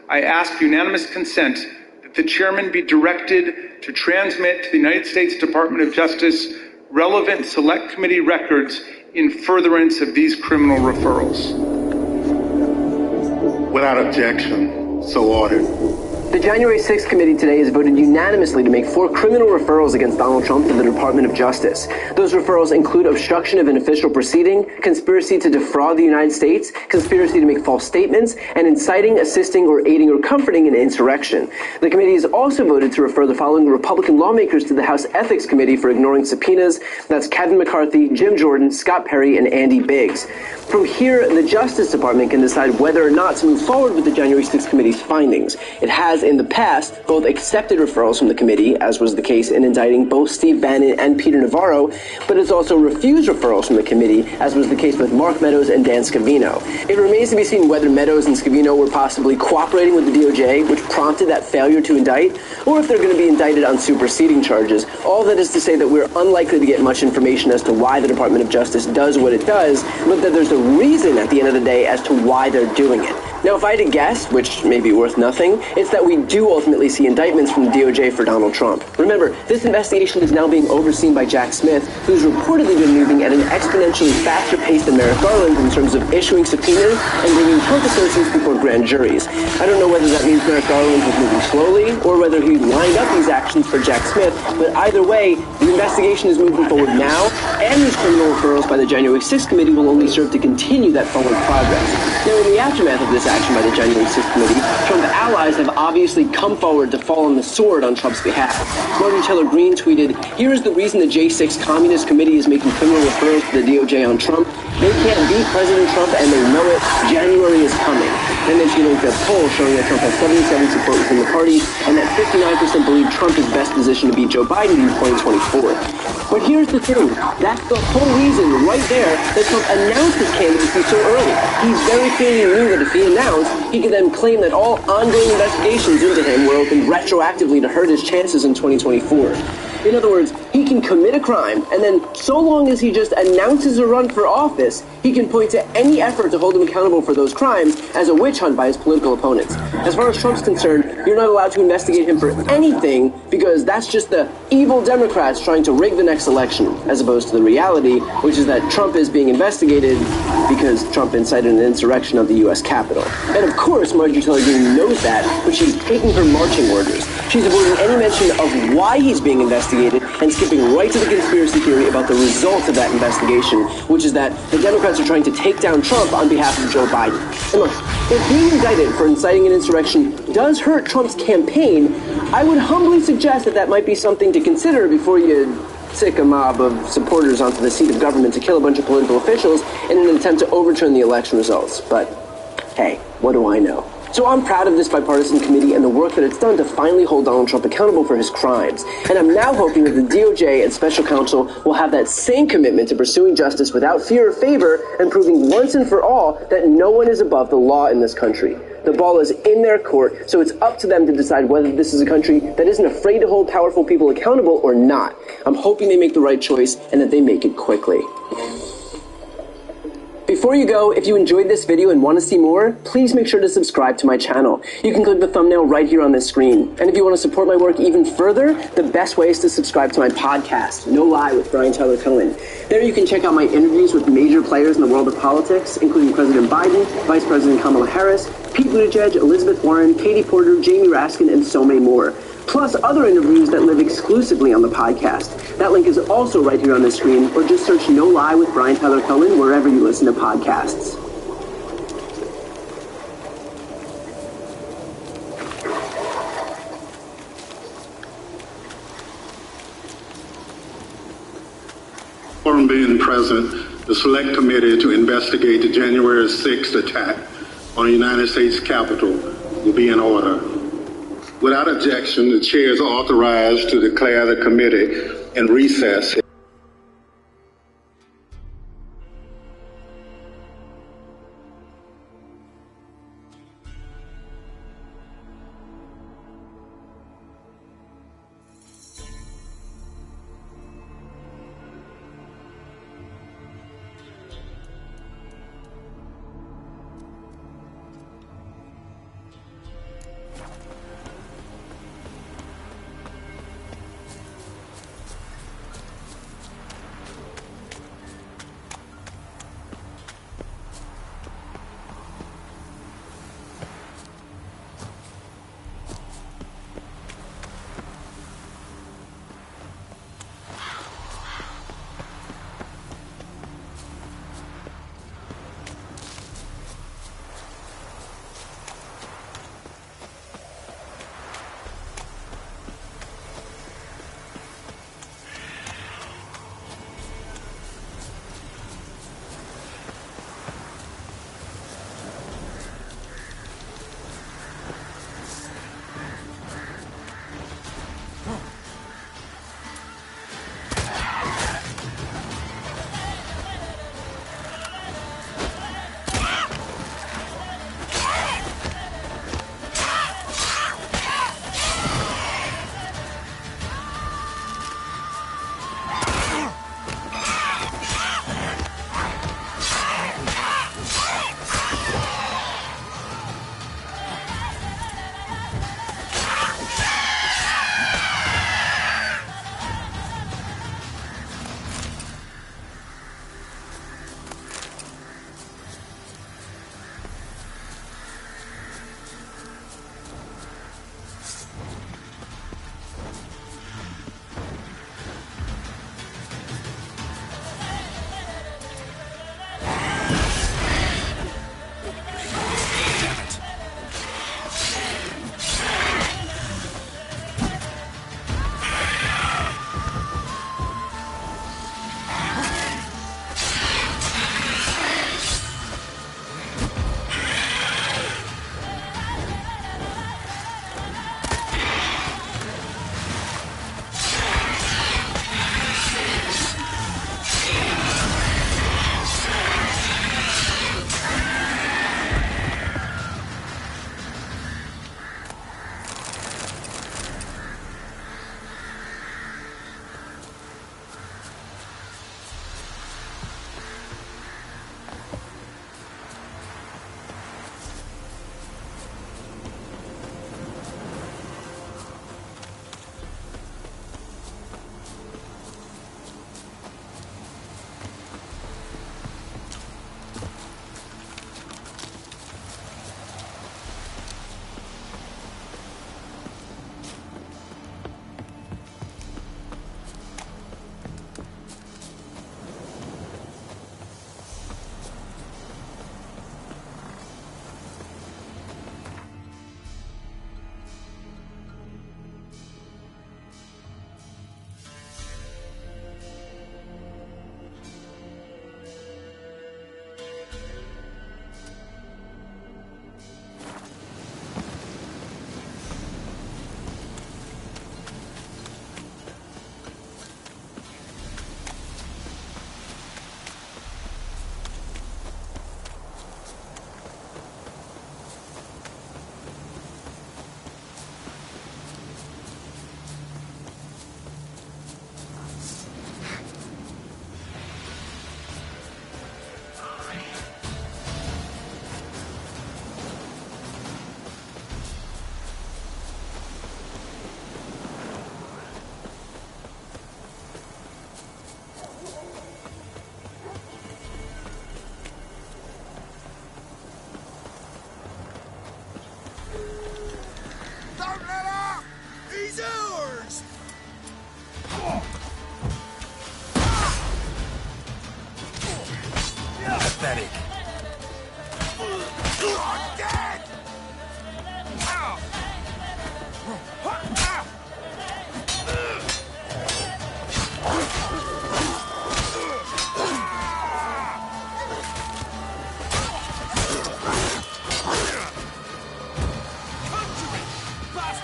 I ask unanimous consent that the chairman be directed to transmit to the United States Department of Justice relevant Select Committee records in furtherance of these criminal referrals. Without objection, so ordered. The January 6th committee today has voted unanimously to make 4 criminal referrals against Donald Trump to the Department of Justice. Those referrals include obstruction of an official proceeding, conspiracy to defraud the United States, conspiracy to make false statements, and inciting, assisting, or aiding or comforting an insurrection. The committee has also voted to refer the following Republican lawmakers to the House Ethics Committee for ignoring subpoenas. That's Kevin McCarthy, Jim Jordan, Scott Perry, and Andy Biggs. From here, the Justice Department can decide whether or not to move forward with the January 6th committee's findings. It has in the past both accepted referrals from the committee, as was the case in indicting both Steve Bannon and Peter Navarro, but it's also refused referrals from the committee, as was the case with Mark Meadows and Dan Scavino. It remains to be seen whether Meadows and Scavino were possibly cooperating with the DOJ, which prompted that failure to indict, or if they're going to be indicted on superseding charges. All that is to say that we're unlikely to get much information as to why the Department of Justice does what it does, but that there's a reason at the end of the day as to why they're doing it. Now, if I had to guess, which may be worth nothing, it's that we do ultimately see indictments from the DOJ for Donald Trump. Remember, this investigation is now being overseen by Jack Smith, who's reportedly been moving at an exponentially faster pace than Merrick Garland in terms of issuing subpoenas and bringing Trump associates before grand juries. I don't know whether that means Merrick Garland was moving slowly or whether he lined up these actions for Jack Smith, but either way, the investigation is moving forward now, and these criminal referrals by the January 6th committee will only serve to continue that forward progress. Now, in the aftermath of this action by the January 6th committee, Trump allies have obviously come forward to fall on the sword on Trump's behalf. Marjorie Taylor Greene tweeted, "Here is the reason the J6 Communist Committee is making criminal referrals to the DOJ on Trump. They can't beat President Trump and they know it. January is coming." And then she linked a poll showing that Trump has 77 support within the party and that 59% believe Trump is best positioned to beat Joe Biden in 2024. But here's the thing, that's the whole reason right there that Trump announced his candidacy so early. He very clearly knew that if he announced, he could then claim that all ongoing investigations into him were opened retroactively to hurt his chances in 2024. In other words, he can commit a crime, and then so long as he just announces a run for office, he can point to any effort to hold him accountable for those crimes as a witch hunt by his political opponents. As far as Trump's concerned, you're not allowed to investigate him for anything because that's just the evil Democrats trying to rig the next election, as opposed to the reality, which is that Trump is being investigated because Trump incited an insurrection of the U.S. Capitol. And of course, Marjorie Taylor Greene knows that, but she's taking her marching orders. She's avoiding any mention of why he's being investigated and skipping right to the conspiracy theory about the results of that investigation, which is that the Democrats are trying to take down Trump on behalf of Joe Biden. And look, if being indicted for inciting an insurrection does hurt Trump's campaign, I would humbly suggest that that might be something to consider before you sick a mob of supporters onto the seat of government to kill a bunch of political officials in an attempt to overturn the election results. But hey, what do I know? So I'm proud of this bipartisan committee and the work that it's done to finally hold Donald Trump accountable for his crimes. And I'm now hoping that the DOJ and special counsel will have that same commitment to pursuing justice without fear or favor and proving once and for all that no one is above the law in this country. The ball is in their court, so it's up to them to decide whether this is a country that isn't afraid to hold powerful people accountable or not. I'm hoping they make the right choice and that they make it quickly. Before you go, if you enjoyed this video and want to see more, please make sure to subscribe to my channel. You can click the thumbnail right here on this screen. And if you want to support my work even further, the best way is to subscribe to my podcast, No Lie with Brian Tyler Cohen. There you can check out my interviews with major players in the world of politics, including President Biden, Vice President Kamala Harris, Pete Buttigieg, Elizabeth Warren, Katie Porter, Jamie Raskin, and so many more. Plus other interviews that live exclusively on the podcast. That link is also right here on the screen, or just search No Lie with Brian Tyler Cohen wherever you listen to podcasts. Quorum being present, the Select Committee to investigate the January 6th attack on the United States Capitol will be in order. Without objection, the chair is authorized to declare the committee in recess.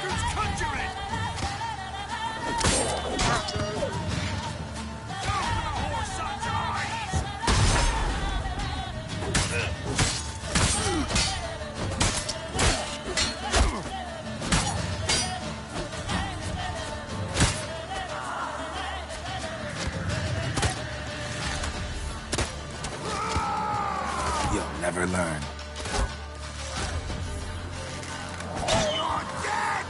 bastards conjuring! Open the whore son's eyes! You'll never learn. You're dead!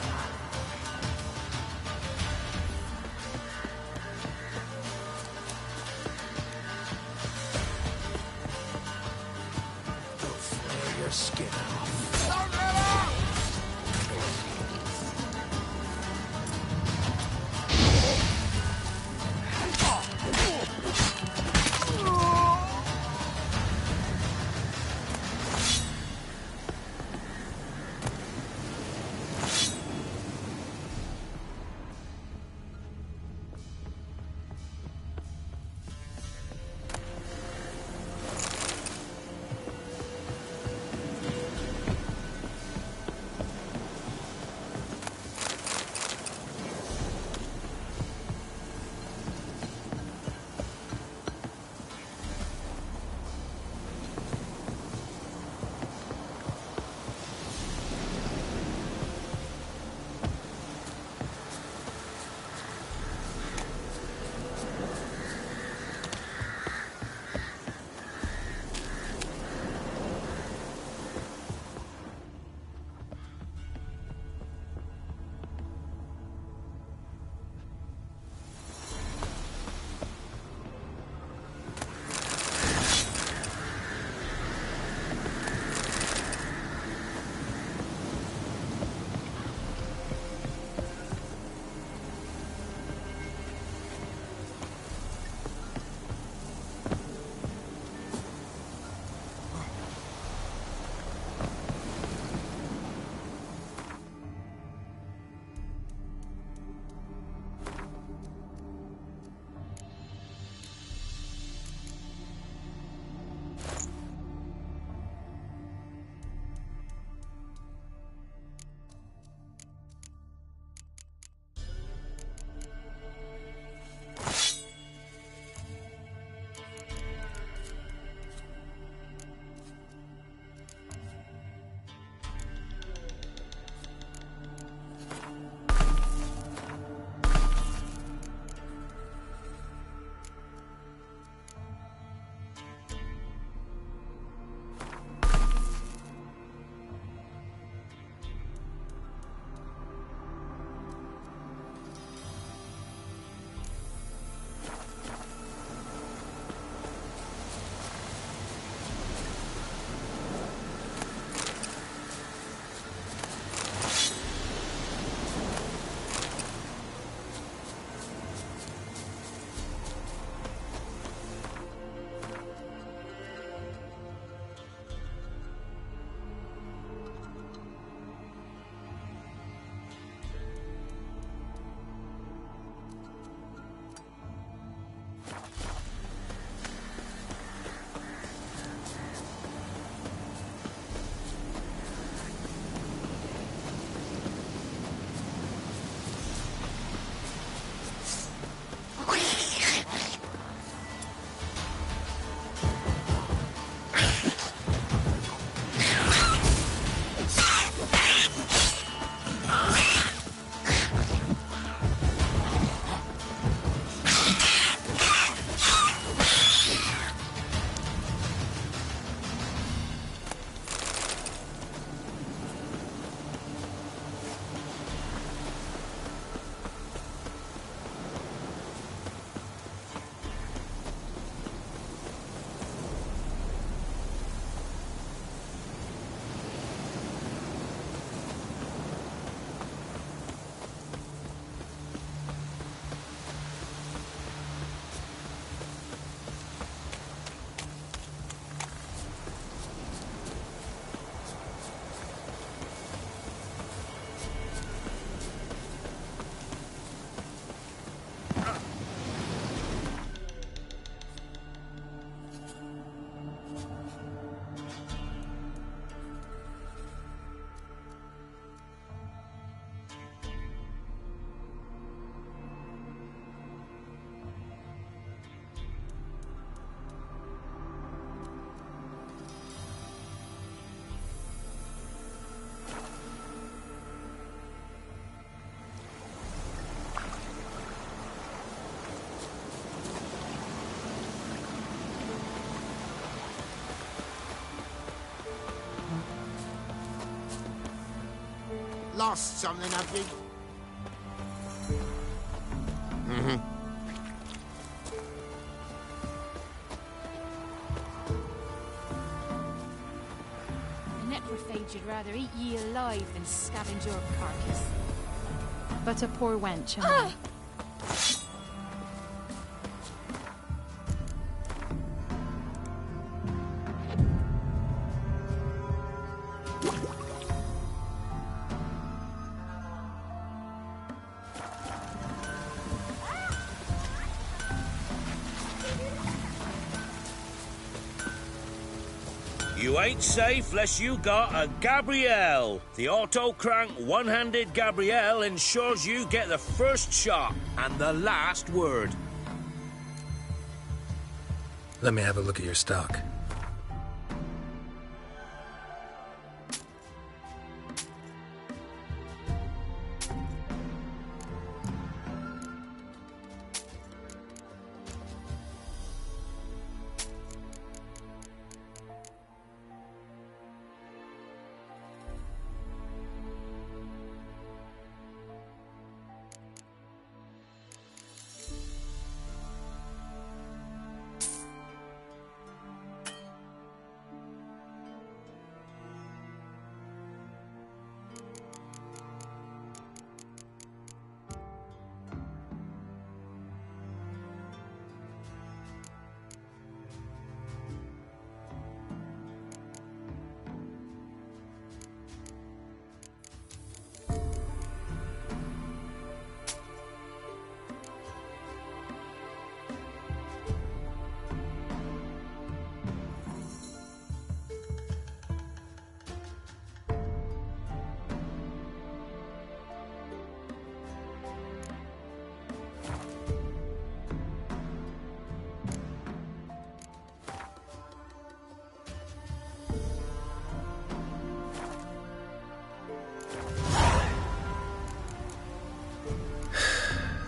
lost something, have you? The necrophage would rather eat ye alive than scavenge your carcass. But a poor wench, am I? You ain't safe less you got a Gabrielle. The auto-crank one-handed Gabrielle ensures you get the first shot and the last word. Let me have a look at your stock.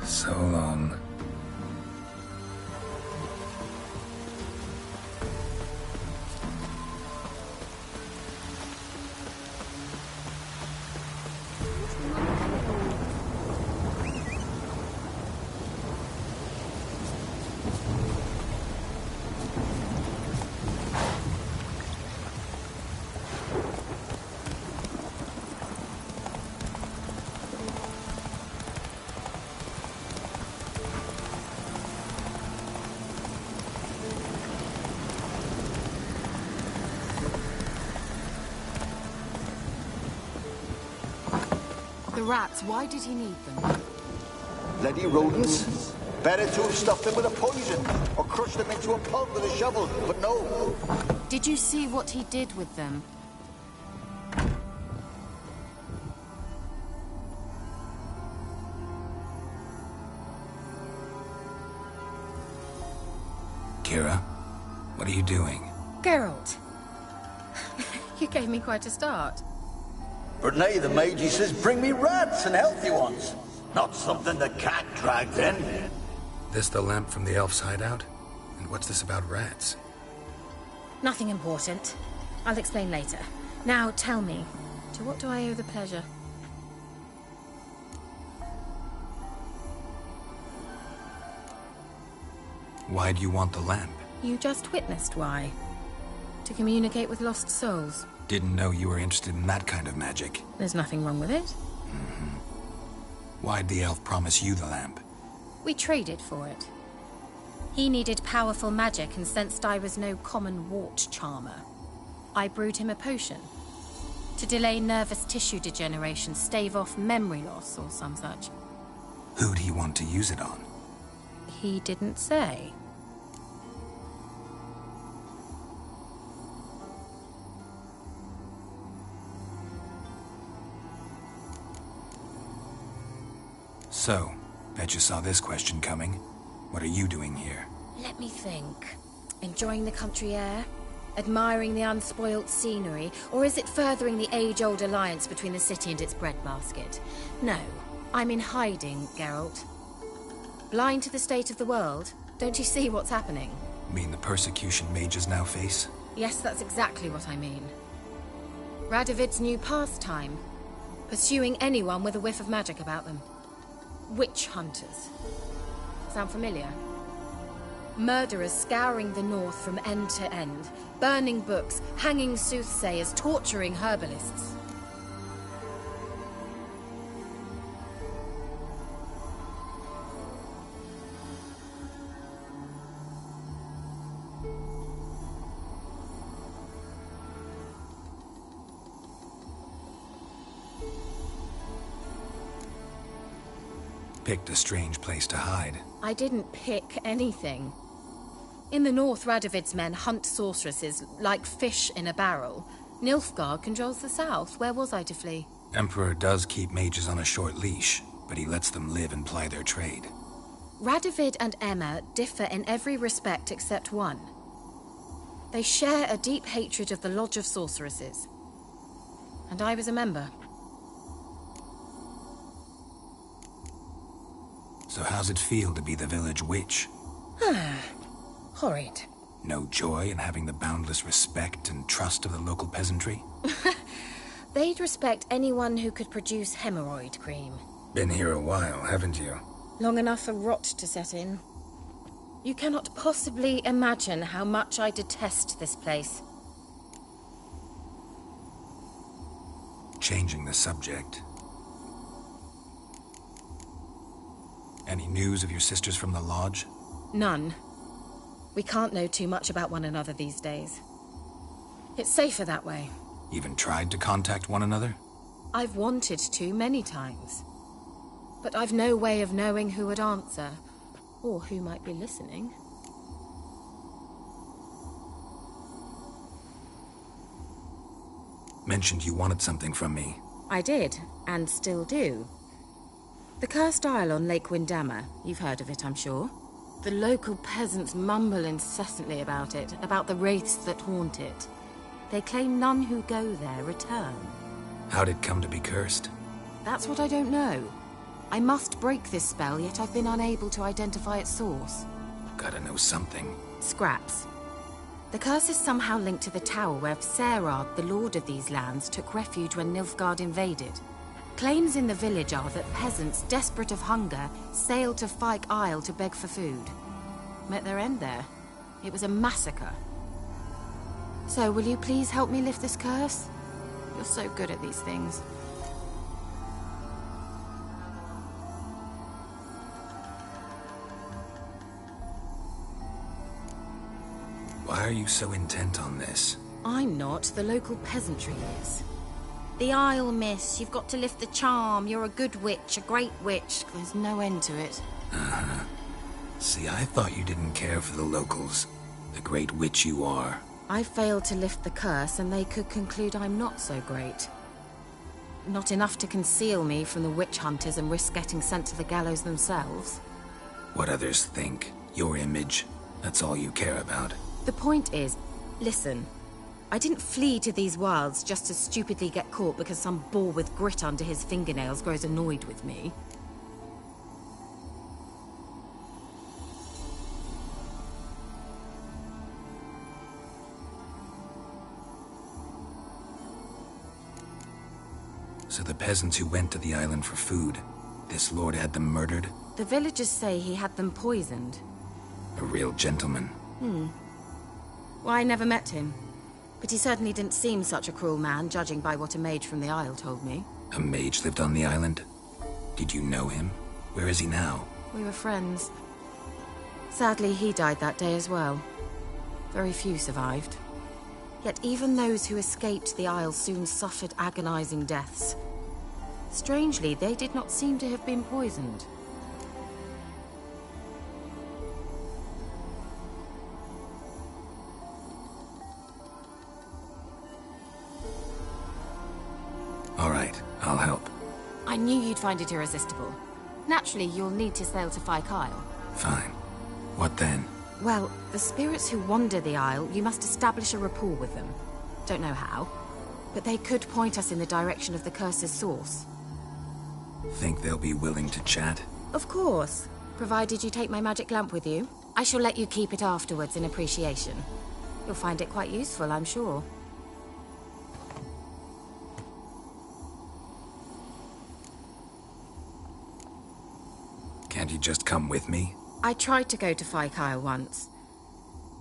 So long. The rats, why did he need them? Bloody rodents. Better to have stuffed them with a poison, or crushed them into a pulp with a shovel, but no. Did you see what he did with them? Kira, what are you doing? Geralt. You gave me quite a start. But now the mage says bring me rats and healthy ones. Not something the cat dragged in. This the lamp from the elf's hideout? And what's this about rats? Nothing important. I'll explain later. Now tell me, to what do I owe the pleasure? Why do you want the lamp? You just witnessed why. To communicate with lost souls. Didn't know you were interested in that kind of magic. There's nothing wrong with it. Why'd the elf promise you the lamp? We traded for it. He needed powerful magic and sensed I was no common wart charmer. I brewed him a potion. To delay nervous tissue degeneration, stave off memory loss or some such. Who'd he want to use it on? He didn't say. So, bet you saw this question coming. What are you doing here? Let me think. Enjoying the country air? Admiring the unspoilt scenery? Or is it furthering the age-old alliance between the city and its breadbasket? No, I'm in hiding, Geralt. Blind to the state of the world? Don't you see what's happening? Mean the persecution mages now face? Yes, that's exactly what I mean. Radovid's new pastime. pursuing anyone with a whiff of magic about them. Witch hunters. Sound familiar? Murderers scouring the north from end to end, burning books, hanging soothsayers, torturing herbalists. Picked a strange place to hide. I didn't pick anything. In the north, Radovid's men hunt sorceresses like fish in a barrel. Nilfgaard controls the south. Where was I to flee? Emperor does keep mages on a short leash, but he lets them live and ply their trade. Radovid and Emma differ in every respect except one. They share a deep hatred of the Lodge of Sorceresses. And I was a member. So how's it feel to be the village witch? Horrid. No joy in having the boundless respect and trust of the local peasantry? They'd respect anyone who could produce hemorrhoid cream. Been here a while, haven't you? Long enough for rot to set in. You cannot possibly imagine how much I detest this place. Changing the subject. Any news of your sisters from the lodge? None. We can't know too much about one another these days. It's safer that way. Even tried to contact one another? I've wanted to many times. But I've no way of knowing who would answer, or who might be listening. Mentioned you wanted something from me. I did, and still do. The Cursed Isle on Lake Windammer. You've heard of it, I'm sure. The local peasants mumble incessantly about it, about the wraiths that haunt it. They claim none who go there return. How'd it come to be cursed? That's what I don't know. I must break this spell, yet I've been unable to identify its source. Gotta know something. Scraps. The curse is somehow linked to the tower where Serard, the lord of these lands, took refuge when Nilfgaard invaded. Claims in the village are that peasants, desperate of hunger, sailed to Fyke Isle to beg for food. Met their end there. It was a massacre. So, will you please help me lift this curse? You're so good at these things. Why are you so intent on this? I'm not. The local peasantry is. The Isle, miss. You've got to lift the charm. You're a good witch, a great witch. There's no end to it. Uh-huh. See, I thought you didn't care for the locals. The great witch you are. I failed to lift the curse, and they could conclude I'm not so great. Not enough to conceal me from the witch hunters and risk getting sent to the gallows themselves. What others think, your image, that's all you care about. The point is, listen, I didn't flee to these wilds just to stupidly get caught because some boar with grit under his fingernails grows annoyed with me. So the peasants who went to the island for food, this lord had them murdered? The villagers say he had them poisoned. A real gentleman. Well, I never met him. But he certainly didn't seem such a cruel man, judging by what a mage from the Isle told me. A mage lived on the island? Did you know him? Where is he now? We were friends. Sadly, he died that day as well. Very few survived. Yet even those who escaped the Isle soon suffered agonizing deaths. Strangely, they did not seem to have been poisoned. All right, I'll help. I knew you'd find it irresistible. Naturally, you'll need to sail to Fyke Isle. Fine. What then? Well, the spirits who wander the Isle, you must establish a rapport with them. Don't know how, but they could point us in the direction of the curse's source. Think they'll be willing to chat? Of course, provided you take my magic lamp with you. I shall let you keep it afterwards in appreciation. You'll find it quite useful, I'm sure. Can't you just come with me? I tried to go to Phi Kyle once.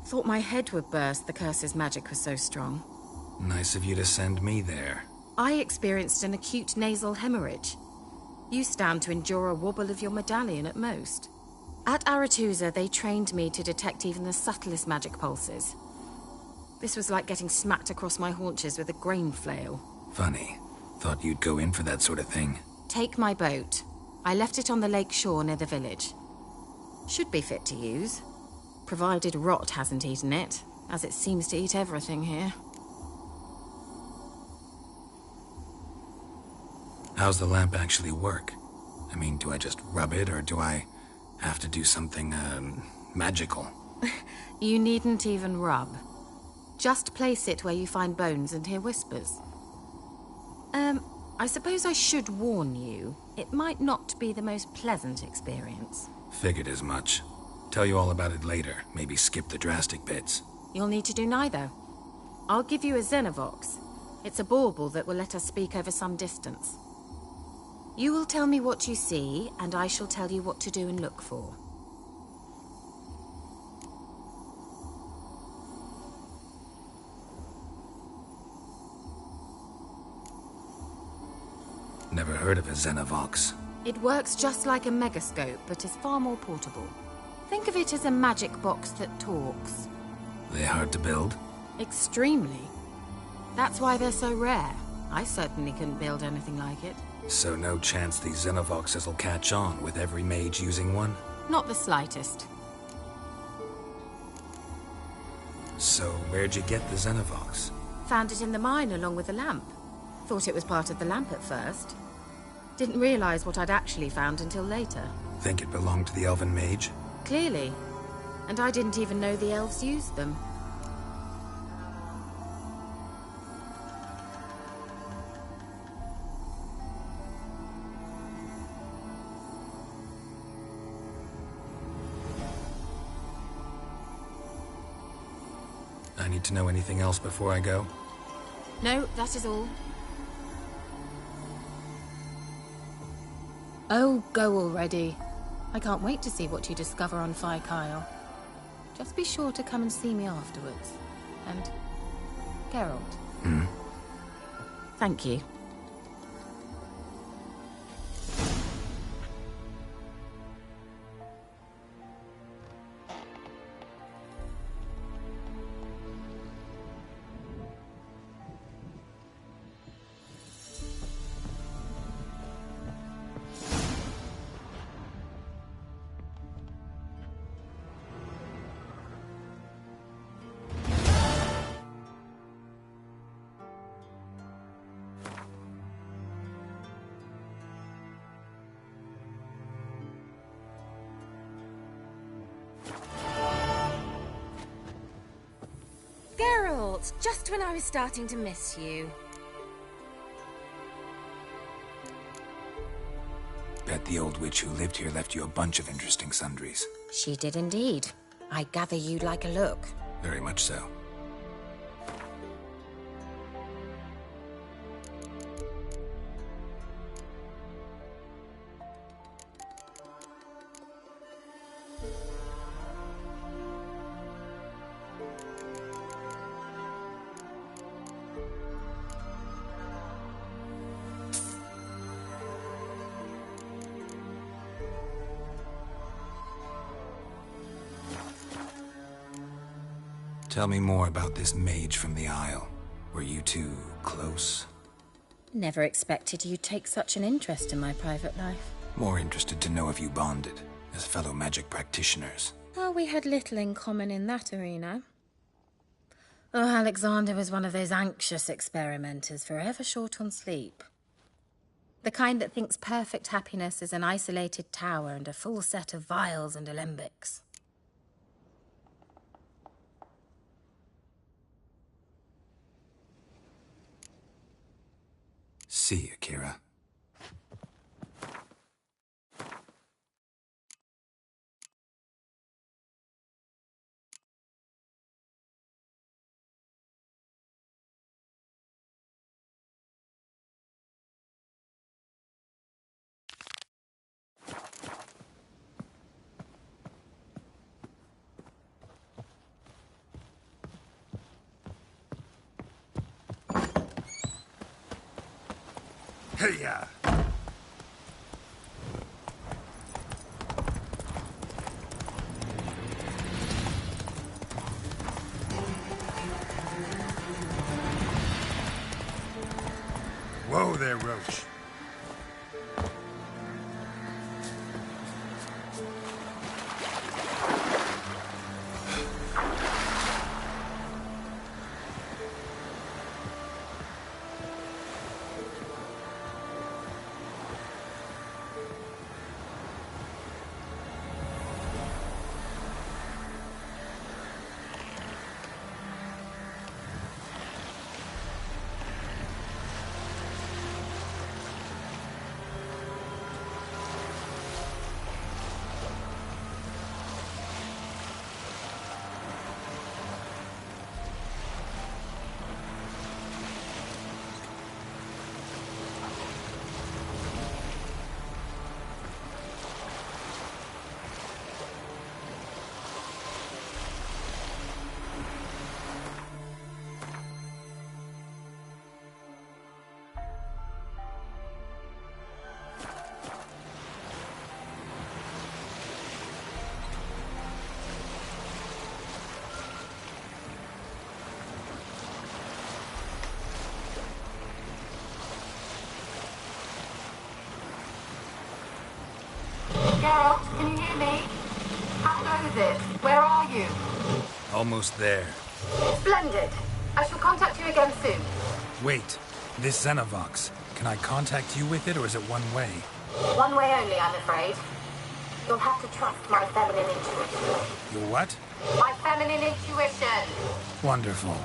Thought my head would burst, the curse's magic was so strong. Nice of you to send me there. I experienced an acute nasal hemorrhage. You stand to endure a wobble of your medallion at most. At Aretusa, they trained me to detect even the subtlest magic pulses. This was like getting smacked across my haunches with a grain flail. Funny. Thought you'd go in for that sort of thing. Take my boat. I left it on the lake shore near the village. Should be fit to use. Provided rot hasn't eaten it, as it seems to eat everything here. How's the lamp actually work? I mean, do I just rub it, or do I have to do something, magical? You needn't even rub. Just place it where you find bones and hear whispers. I suppose I should warn you. It might not be the most pleasant experience. Figured as much. Tell you all about it later. Maybe skip the drastic bits. You'll need to do neither. I'll give you a Xenovox. It's a bauble that will let us speak over some distance. You will tell me what you see, and I shall tell you what to do and look for. Never heard of a Xenovox. It works just like a megascope, but is far more portable. Think of it as a magic box that talks. They hard to build? Extremely. That's why they're so rare. I certainly couldn't build anything like it. So no chance these Xenovoxes will catch on with every mage using one? Not the slightest. So where'd you get the Xenovox? Found it in the mine along with the lamp. Thought it was part of the lamp at first. Didn't realize what I'd actually found until later. Think it belonged to the elven mage? Clearly. And I didn't even know the elves used them. I need to know anything else before I go? No, that is all. Oh, go already. I can't wait to see what you discover on Phi Kyle. Just be sure to come and see me afterwards. And Geralt. Thank you. Geralt, just when I was starting to miss you. Bet the old witch who lived here left you a bunch of interesting sundries. She did indeed. I gather you'd like a look. Very much so. Tell me more about this mage from the Isle. Were you two close? Never expected you'd take such an interest in my private life. More interested to know if you bonded, as fellow magic practitioners. Well, we had little in common in that arena. Oh, Alexander was one of those anxious experimenters, forever short on sleep. The kind that thinks perfect happiness is an isolated tower and a full set of vials and alembics. See you, Kira. Hey-ya! Whoa there, Roach. Geralt, can you hear me? How goes it? Where are you? Almost there. Splendid. I shall contact you again soon. Wait, this Xenovox. Can I contact you with it, or is it one way? One way only, I'm afraid. You'll have to trust my feminine intuition. Your what? My feminine intuition! Wonderful.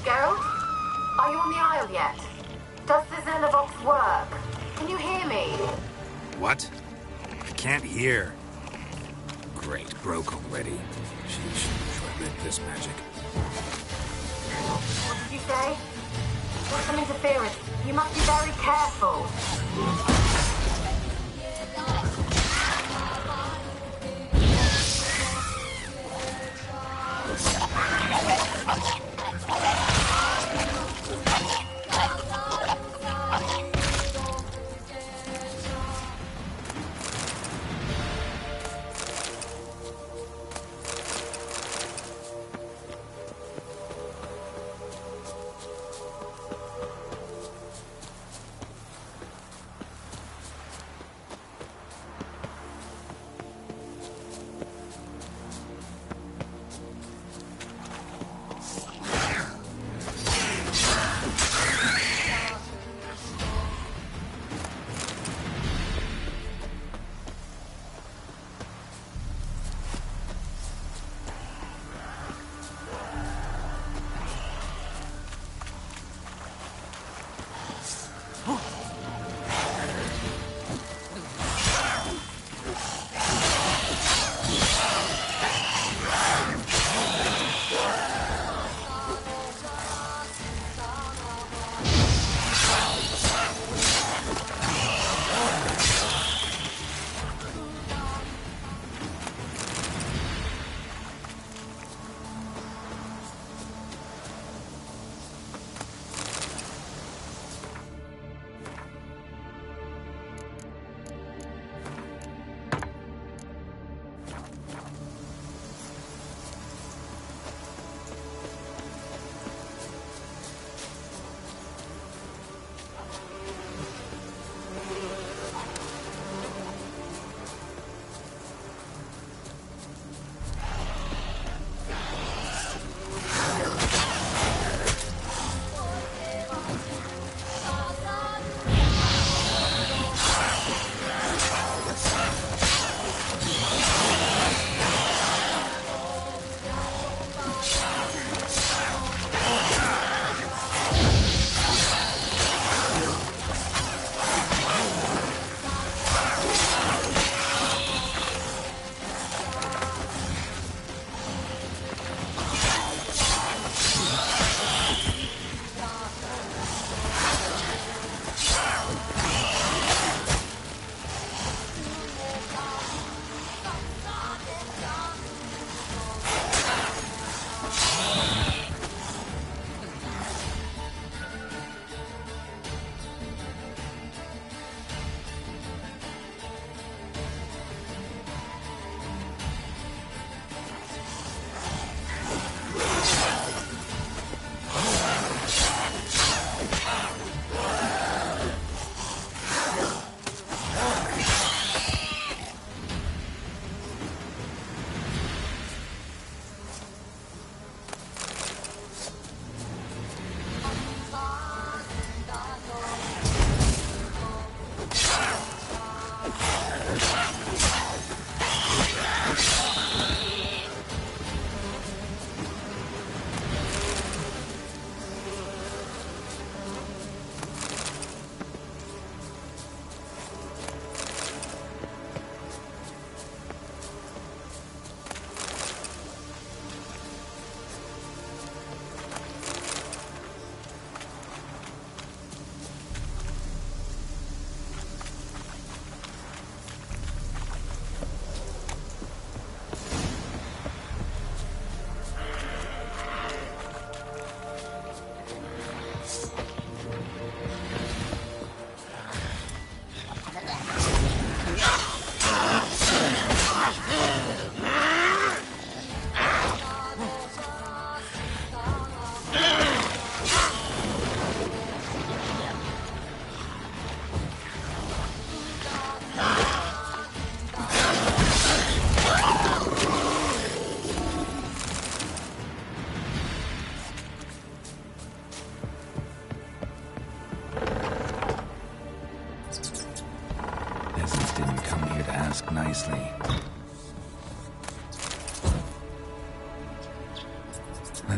Geralt? Are you on the Isle yet? Does the Xenovox work? Can you hear me? What? I can't hear. Great, broke already. Sheesh, should I this magic? What did you say? There's some interference. You must be very careful.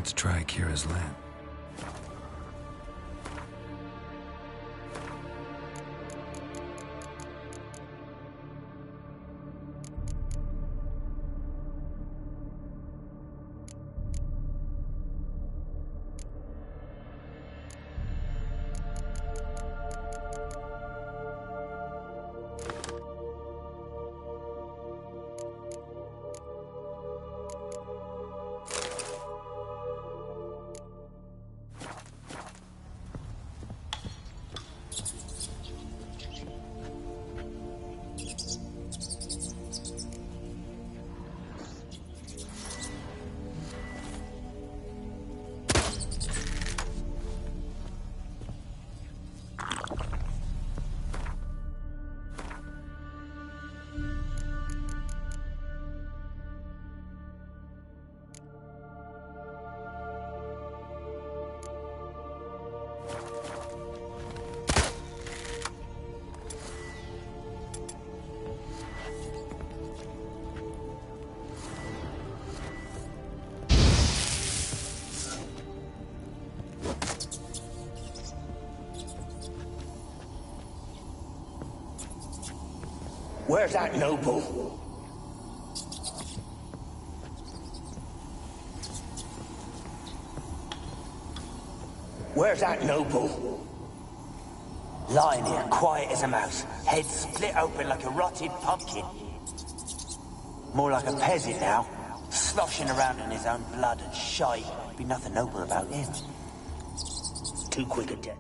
Let's try Kira's lamp. Where's that noble? Where's that noble? Lying here, quiet as a mouse, head split open like a rotted pumpkin. More like a peasant now, sloshing around in his own blood and shite. Be nothing noble about him. Too quick a death.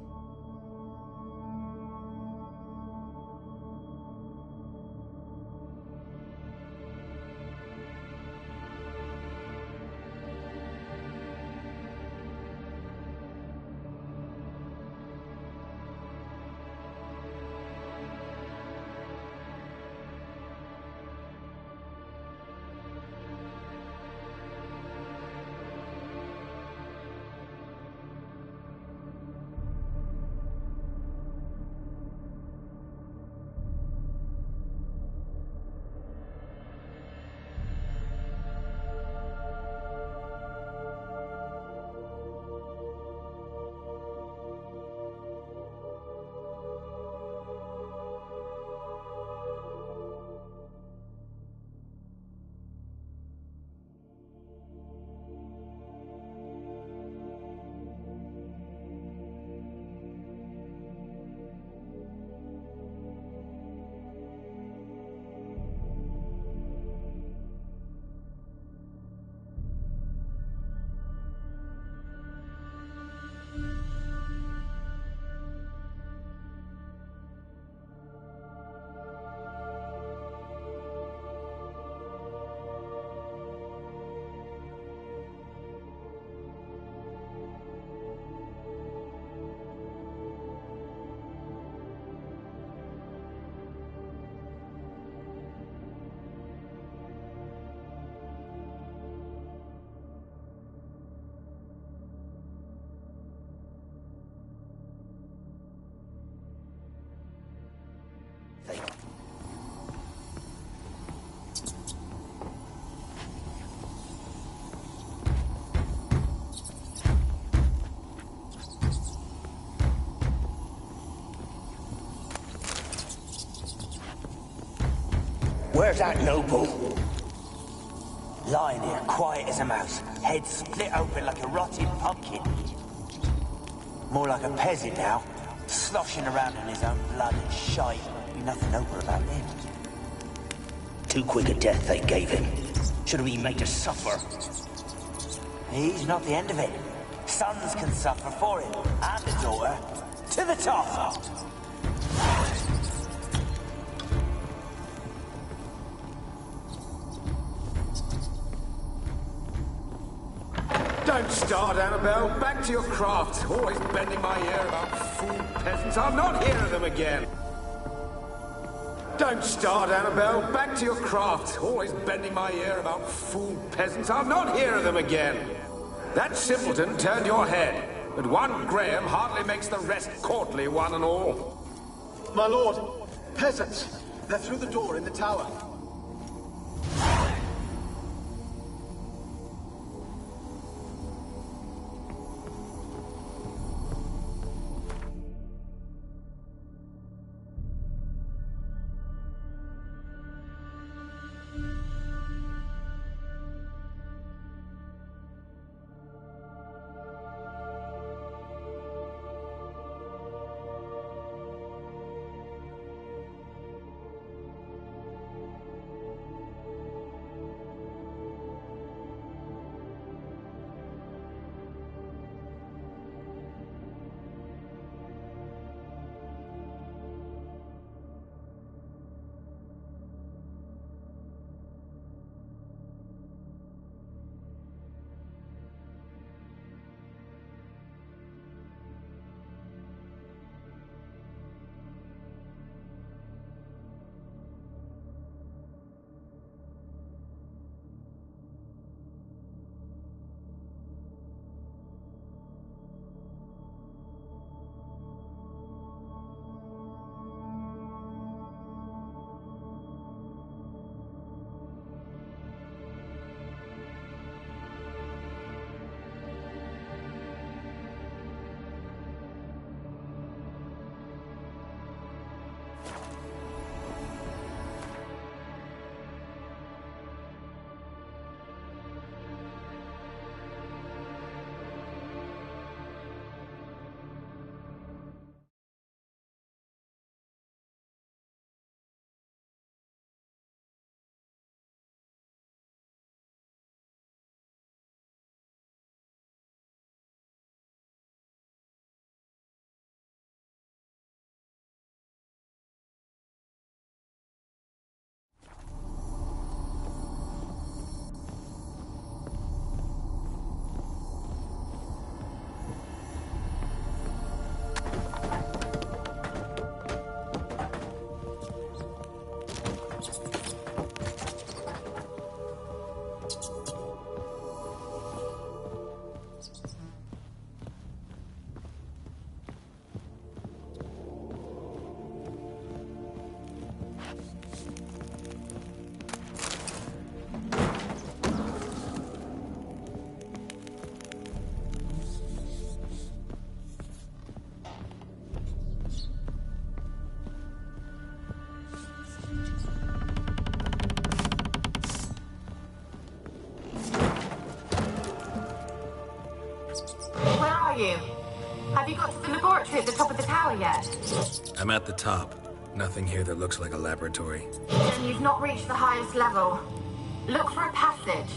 Where's that noble? Lying here, quiet as a mouse, head split open like a rotted pumpkin. More like a peasant now, sloshing around in his own blood and shite. Be nothing noble about him. Too quick a death they gave him. Should have been made to suffer. He's not the end of it. Sons can suffer for him, and a daughter. To the top! Don't start, Annabelle. Back to your craft. Always bending my ear about fool peasants. I'll not hear of them again. Don't start, Annabelle. Back to your craft. Always bending my ear about fool peasants. I'll not hear of them again. That simpleton turned your head, but one Graham hardly makes the rest courtly, one and all. My lord, peasants. They're through the door in the tower. Where are you? Have you got to the laboratory at the top of the tower yet? I'm at the top. Nothing here that looks like a laboratory. Then you've not reached the highest level. Look for a passage.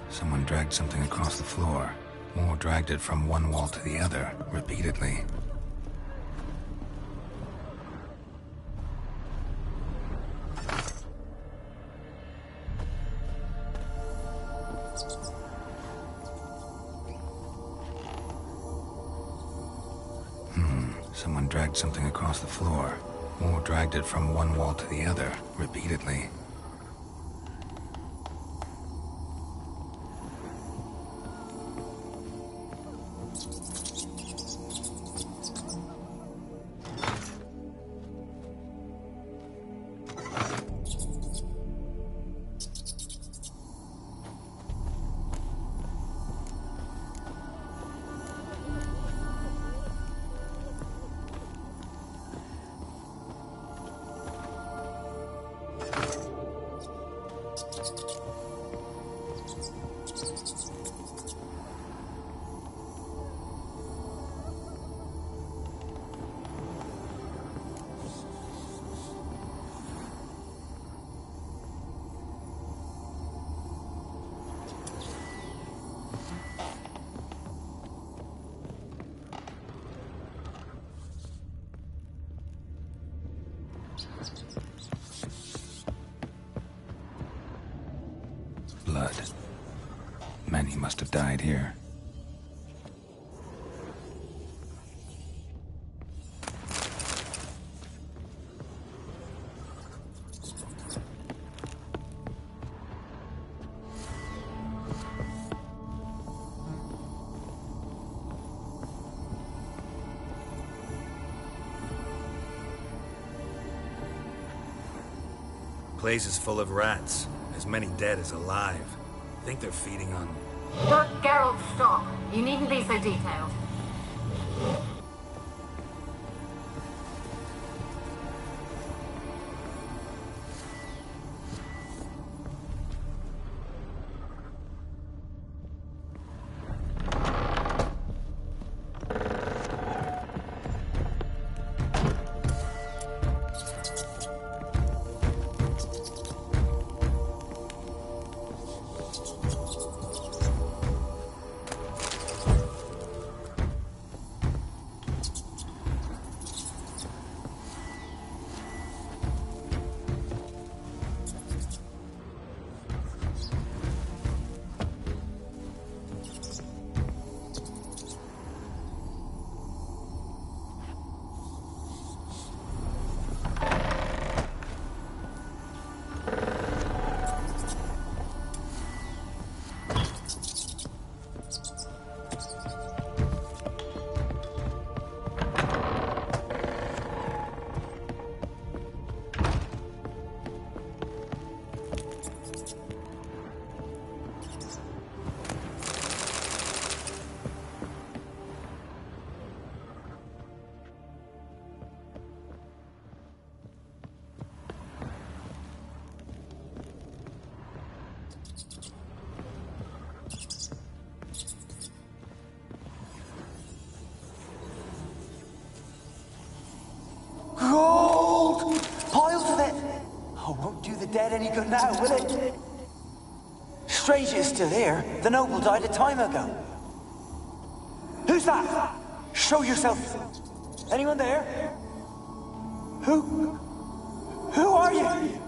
Someone dragged something across the floor. More dragged it from one wall to the other, repeatedly. Someone dragged something across the floor. More dragged it from one wall to the other, repeatedly. Blood. Many must have died here. Place is full of rats. As many dead as alive. Think they're feeding on... Geralt, stop. You needn't be so detailed. Gold! Piles of it! Oh, won't do the dead any good now, will it? Strange it's still here. The noble died a time ago. Who's that? Show yourself. Anyone there? Who are you?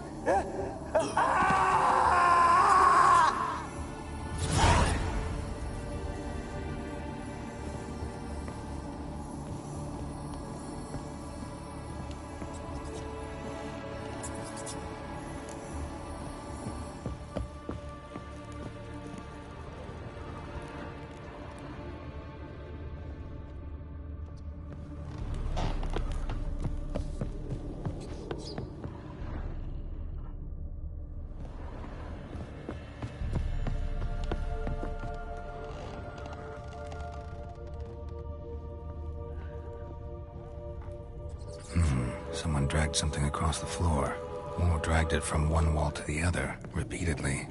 Someone dragged something across the floor, or dragged it from one wall to the other, repeatedly.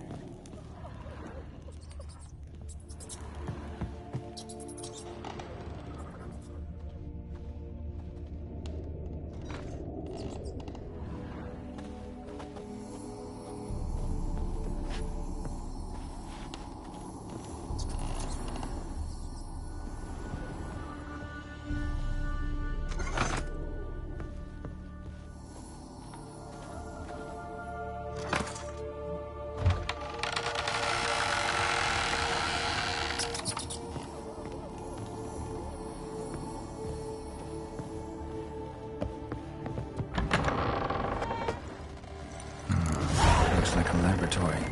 Like a laboratory.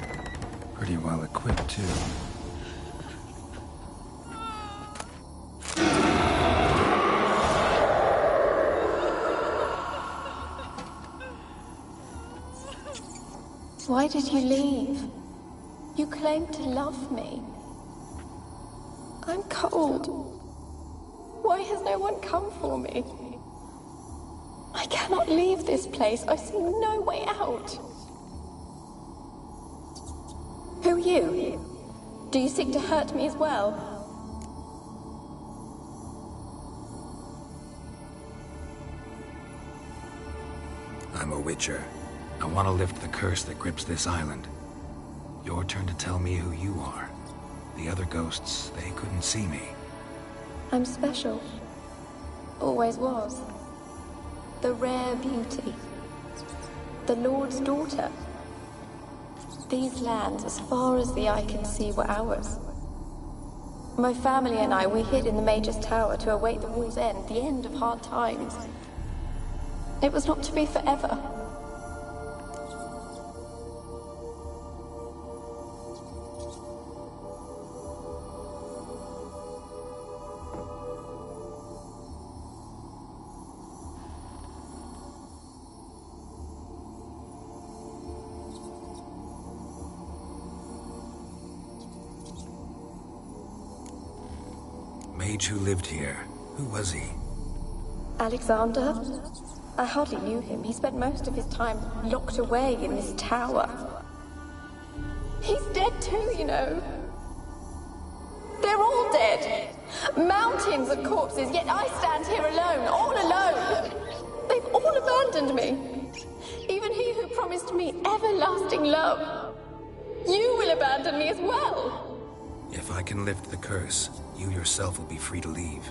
Pretty well equipped, too. Why did you leave? You claimed to love me. I'm cold. Why has no one come for me? I cannot leave this place. I see no way out. Who are you? Do you seek to hurt me as well? I'm a Witcher. I want to lift the curse that grips this island. Your turn to tell me who you are. The other ghosts, they couldn't see me. I'm special. Always was. The rare beauty. The Lord's daughter. These lands, as far as the eye can see, were ours. My family and I, we hid in the Mage's Tower to await the war's end, the end of hard times. It was not to be forever. Mage who lived here. Who was he? Alexander? I hardly knew him. He spent most of his time locked away in this tower. He's dead too, you know. They're all dead. Mountains of corpses, yet I stand here alone, all alone. They've all abandoned me. Even he who promised me everlasting love. You will abandon me as well. If I can lift the curse, you yourself will be free to leave.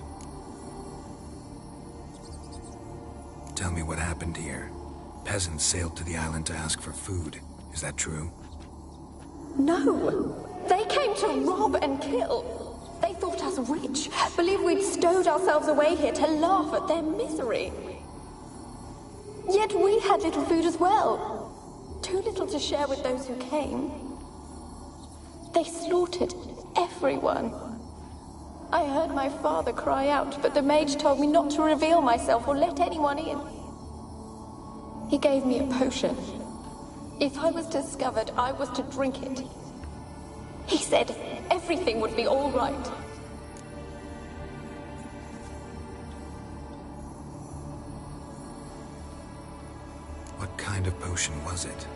Tell me what happened here. Peasants sailed to the island to ask for food. Is that true? No. They came to rob and kill. They thought us rich, believed we'd stowed ourselves away here to laugh at their misery. Yet we had little food as well. Too little to share with those who came. They slaughtered everyone. I heard my father cry out, but the mage told me not to reveal myself or let anyone in. He gave me a potion. If I was discovered, I was to drink it. He said everything would be all right. What kind of potion was it?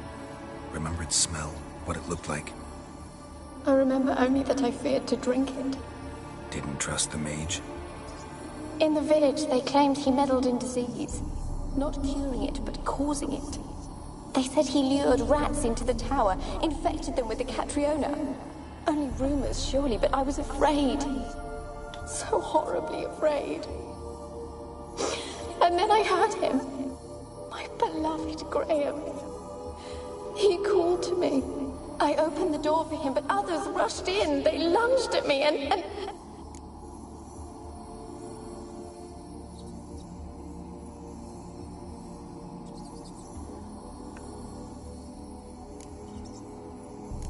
Remember its smell? What it looked like? I remember only that I feared to drink it. Didn't trust the mage? In the village, they claimed he meddled in disease. Not curing it, but causing it. They said he lured rats into the tower, infected them with the Catriona. Only rumors, surely, but I was afraid. So so horribly afraid. And then I heard him. My beloved Graham. He called to me. I opened the door for him, but others rushed in. They lunged at me and...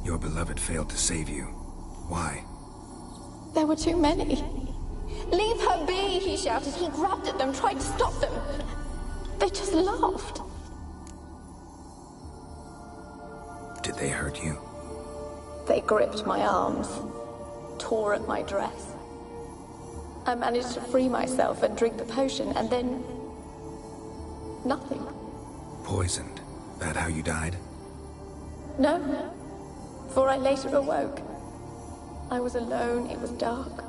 Your beloved failed to save you. Why? There were too many. Leave her be, he shouted. He grabbed at them, tried to stop them. They just laughed. Did they hurt you? They gripped my arms, tore at my dress. I managed to free myself and drink the potion, and then... nothing. Poisoned. That how you died? No, for I later awoke. I was alone, it was dark.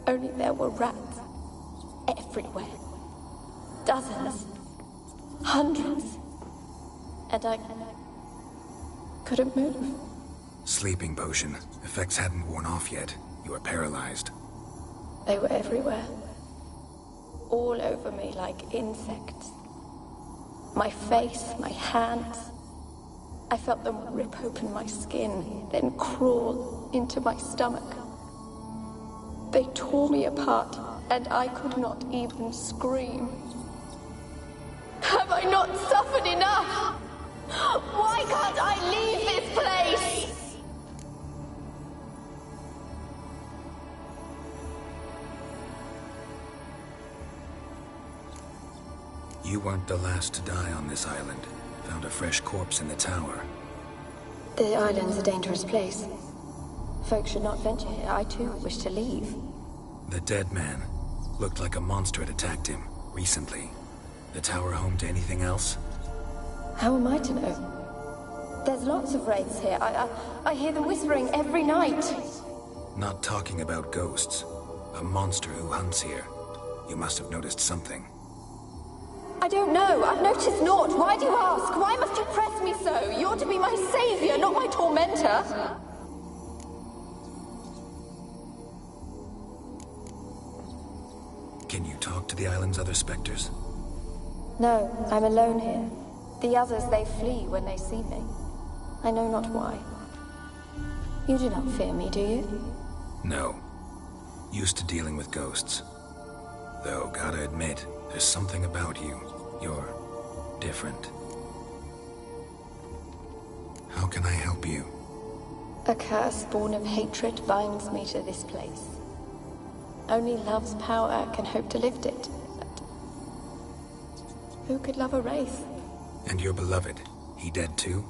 Only there were rats everywhere. Dozens. Hundreds. And I couldn't move. Sleeping potion. Effects hadn't worn off yet. You were paralyzed. They were everywhere. All over me like insects. My face, my hands. I felt them rip open my skin, then crawl into my stomach. They tore me apart, and I could not even scream. Have I not suffered enough? Why can't I leave this place? You weren't the last to die on this island. Found a fresh corpse in the tower. The island's a dangerous place. Folks should not venture here. I too wish to leave. The dead man. Looked like a monster had attacked him, recently. The tower home to anything else? How am I to know? There's lots of wraiths here. I hear them whispering every night. Not talking about ghosts. A monster who hunts here. You must have noticed something. I don't know. I've noticed naught. Why do you ask? Why must you press me so? You're to be my savior, not my tormentor. Can you talk to the island's other specters? No, I'm alone here. The others, they flee when they see me. I know not why. You do not fear me, do you? No. Used to dealing with ghosts. Though, gotta admit, there's something about you. You're different. How can I help you? A curse born of hatred binds me to this place. Only love's power can hope to lift it. But who could love a wraith? And your beloved, he dead too?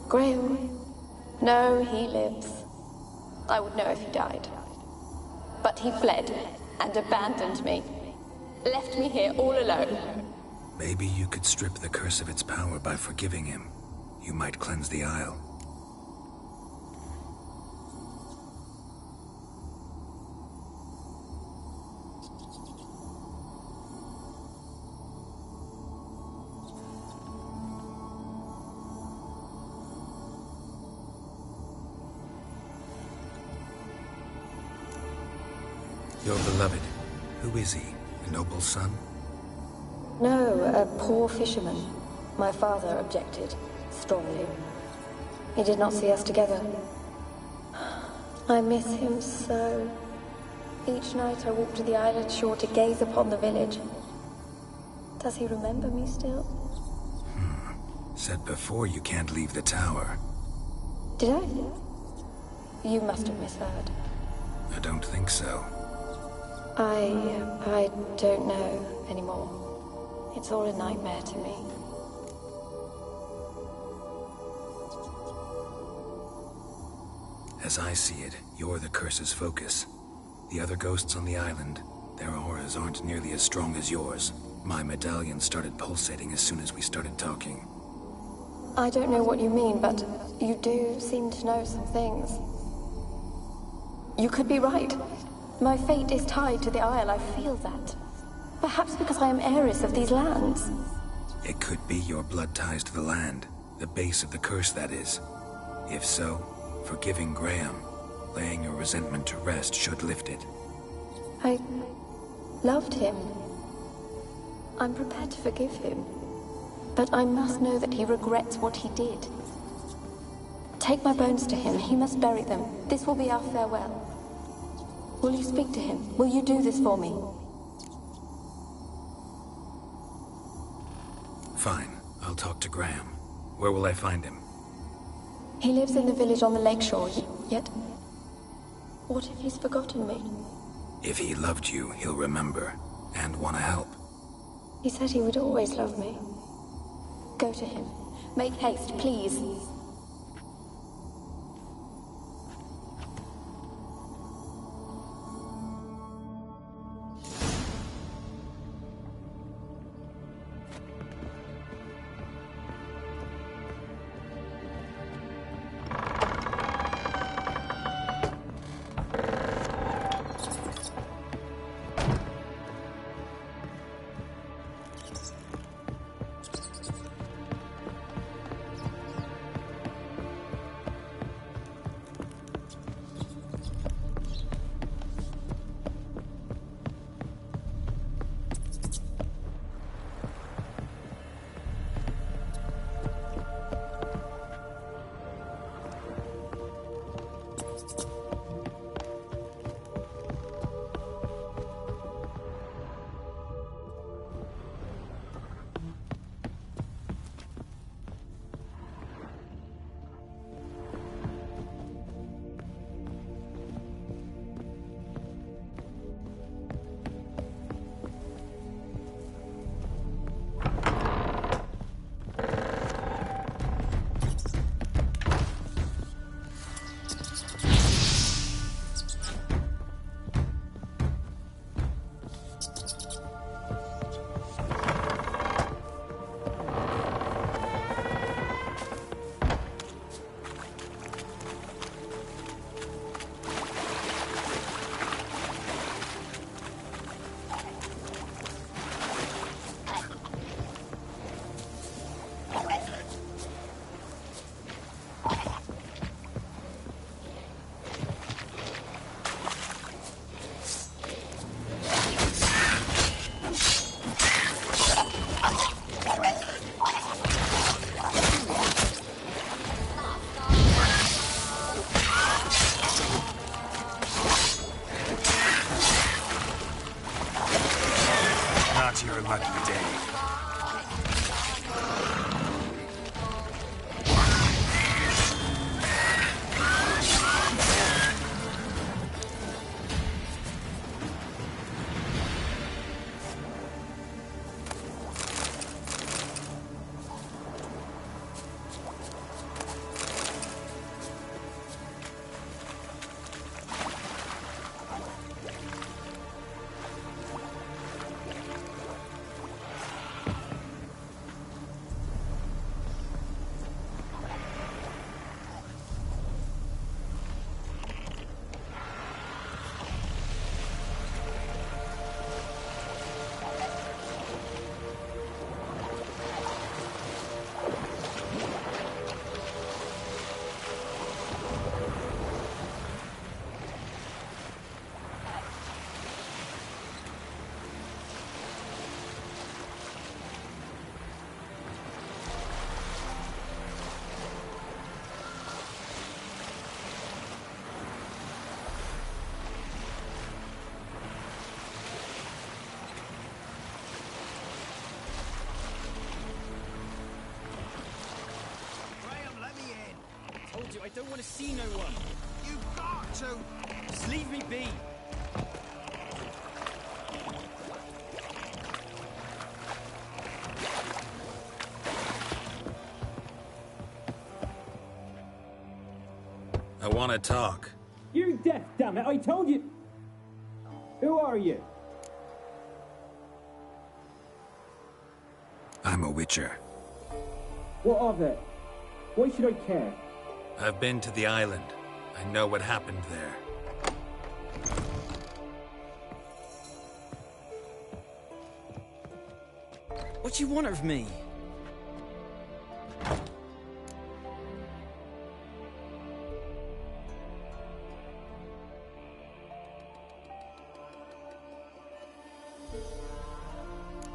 Graham? No, he lives. I would know if he died. But he fled and abandoned me. Left me here all alone. Maybe you could strip the curse of its power by forgiving him. You might cleanse the Isle. Your beloved, who is he? A noble son? No, a poor fisherman. My father objected, strongly. He did not see us together. I miss him so. Each night I walk to the island shore to gaze upon the village. Does he remember me still? Said before you can't leave the tower. Did I? You must have misheard. I don't think so. I don't know anymore. It's all a nightmare to me. As I see it, you're the curse's focus. The other ghosts on the island, their auras aren't nearly as strong as yours. My medallion started pulsating as soon as we started talking. I don't know what you mean, but you do seem to know some things. You could be right. My fate is tied to the Isle, I feel that. Perhaps because I am heiress of these lands. It could be your blood ties to the land. The base of the curse, that is. If so, forgiving Graham, laying your resentment to rest should lift it. I loved him. I'm prepared to forgive him. But I must know that he regrets what he did. Take my bones to him. He must bury them. This will be our farewell. Will you speak to him? Will you do this for me? Fine. I'll talk to Graham. Where will I find him? He lives in the village on the lakeshore, yet... What if he's forgotten me? If he loved you, he'll remember, and want to help. He said he would always love me. Go to him. Make haste, please. Your lucky day. I don't want to see no one. You've got to. Just leave me be. I want to talk. You're deaf, damn it! I told you. Who are you? I'm a Witcher. What of it? Why should I care? I've been to the island. I know what happened there. What do you want of me?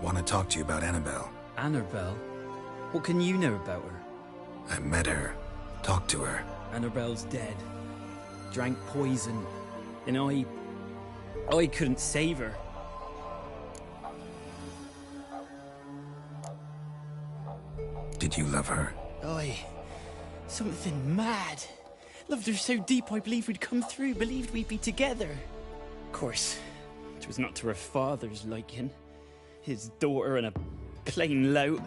Want to talk to you about Annabelle. Annabelle? What can you know about her? I met her. Talked to her. Annabelle's dead. Drank poison. And I couldn't save her. Did you love her? Something mad. Loved her so deep I believed we'd come through, believed we'd be together. Of course, it was not to her father's liking. His daughter and a plain lout.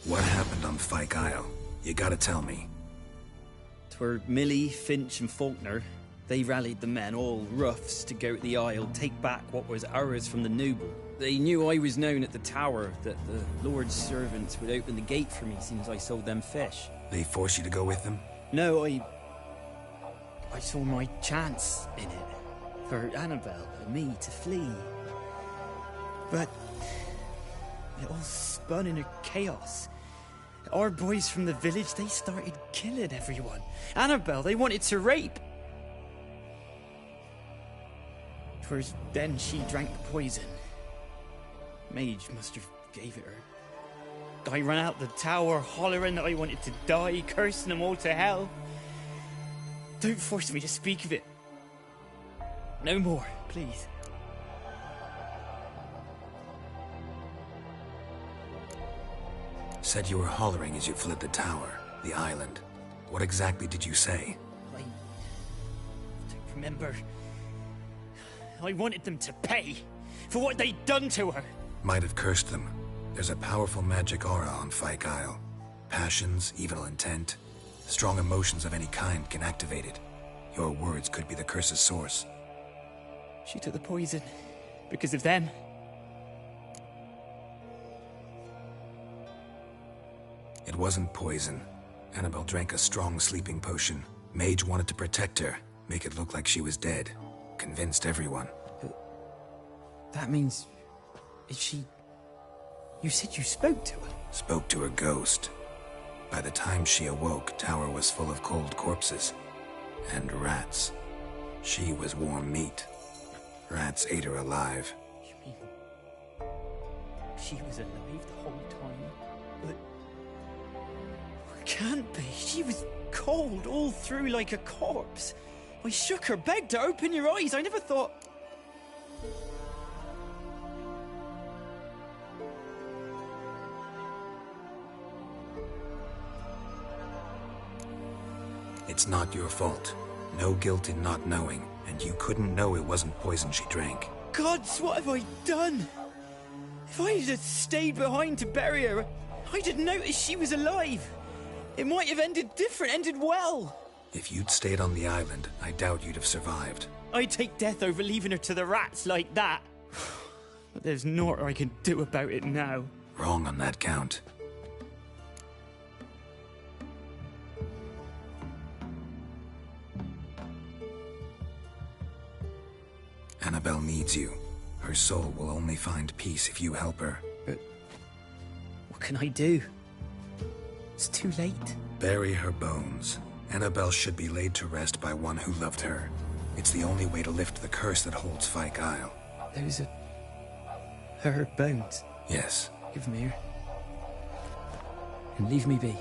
What happened on Fyke Isle? You gotta tell me. 'Twere Millie, Finch and Faulkner. They rallied the men, all roughs, to go to the Isle, take back what was ours from the noble. They knew I was known at the tower, that the Lord's servants would open the gate for me since I sold them fish. They forced you to go with them? No, I saw my chance in it. For Annabelle and me to flee. But it all spun in a chaos. Our boys from the village, they started killing everyone. Annabelle, they wanted to rape. 'Twas then she drank the poison. Mage must have gave it her. I ran out the tower hollering that I wanted to die, cursing them all to hell. Don't force me to speak of it. No more, please. Said you were hollering as you fled the tower, the island. What exactly did you say? I don't remember. I wanted them to pay for what they'd done to her. Might have cursed them. There's a powerful magic aura on Fyke Isle. Passions, evil intent, strong emotions of any kind can activate it. Your words could be the curse's source. She took the poison because of them. It wasn't poison. Annabelle drank a strong sleeping potion. Mage wanted to protect her, make it look like she was dead. Convinced everyone. That means... is she... You said you spoke to her? Spoke to her ghost. By the time she awoke, Tower was full of cold corpses. And rats. She was warm meat. Rats ate her alive. You mean... she was alive the whole time? But... can't be. She was cold all through like a corpse. I shook her, begged her, open your eyes. I never thought... It's not your fault. No guilt in not knowing, and you couldn't know it wasn't poison she drank. Gods, what have I done? If I had stayed behind to bury her, I'd have noticed she was alive. It might have ended different, ended well. If you'd stayed on the island, I doubt you'd have survived. I'd take death over leaving her to the rats like that. But there's naught I can do about it now. Wrong on that count. Annabelle needs you. Her soul will only find peace if you help her. But what can I do? It's too late. Bury her bones. Annabelle should be laid to rest by one who loved her. It's the only way to lift the curse that holds Fyke Isle. Those are... her bones? Yes. Give them here. And leave me be.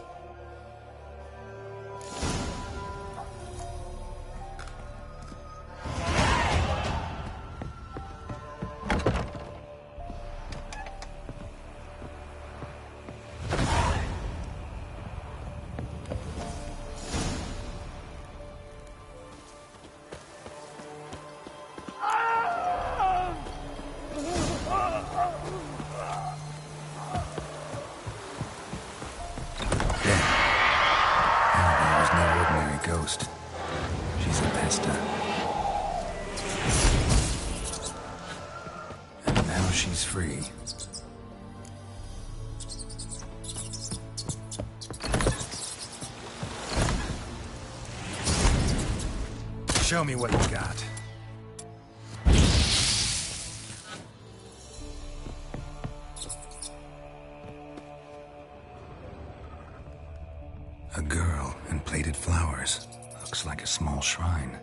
Ghost. She's a pesta. And now she's free. Show me what you got. A girl and plated flowers. Looks like a small shrine.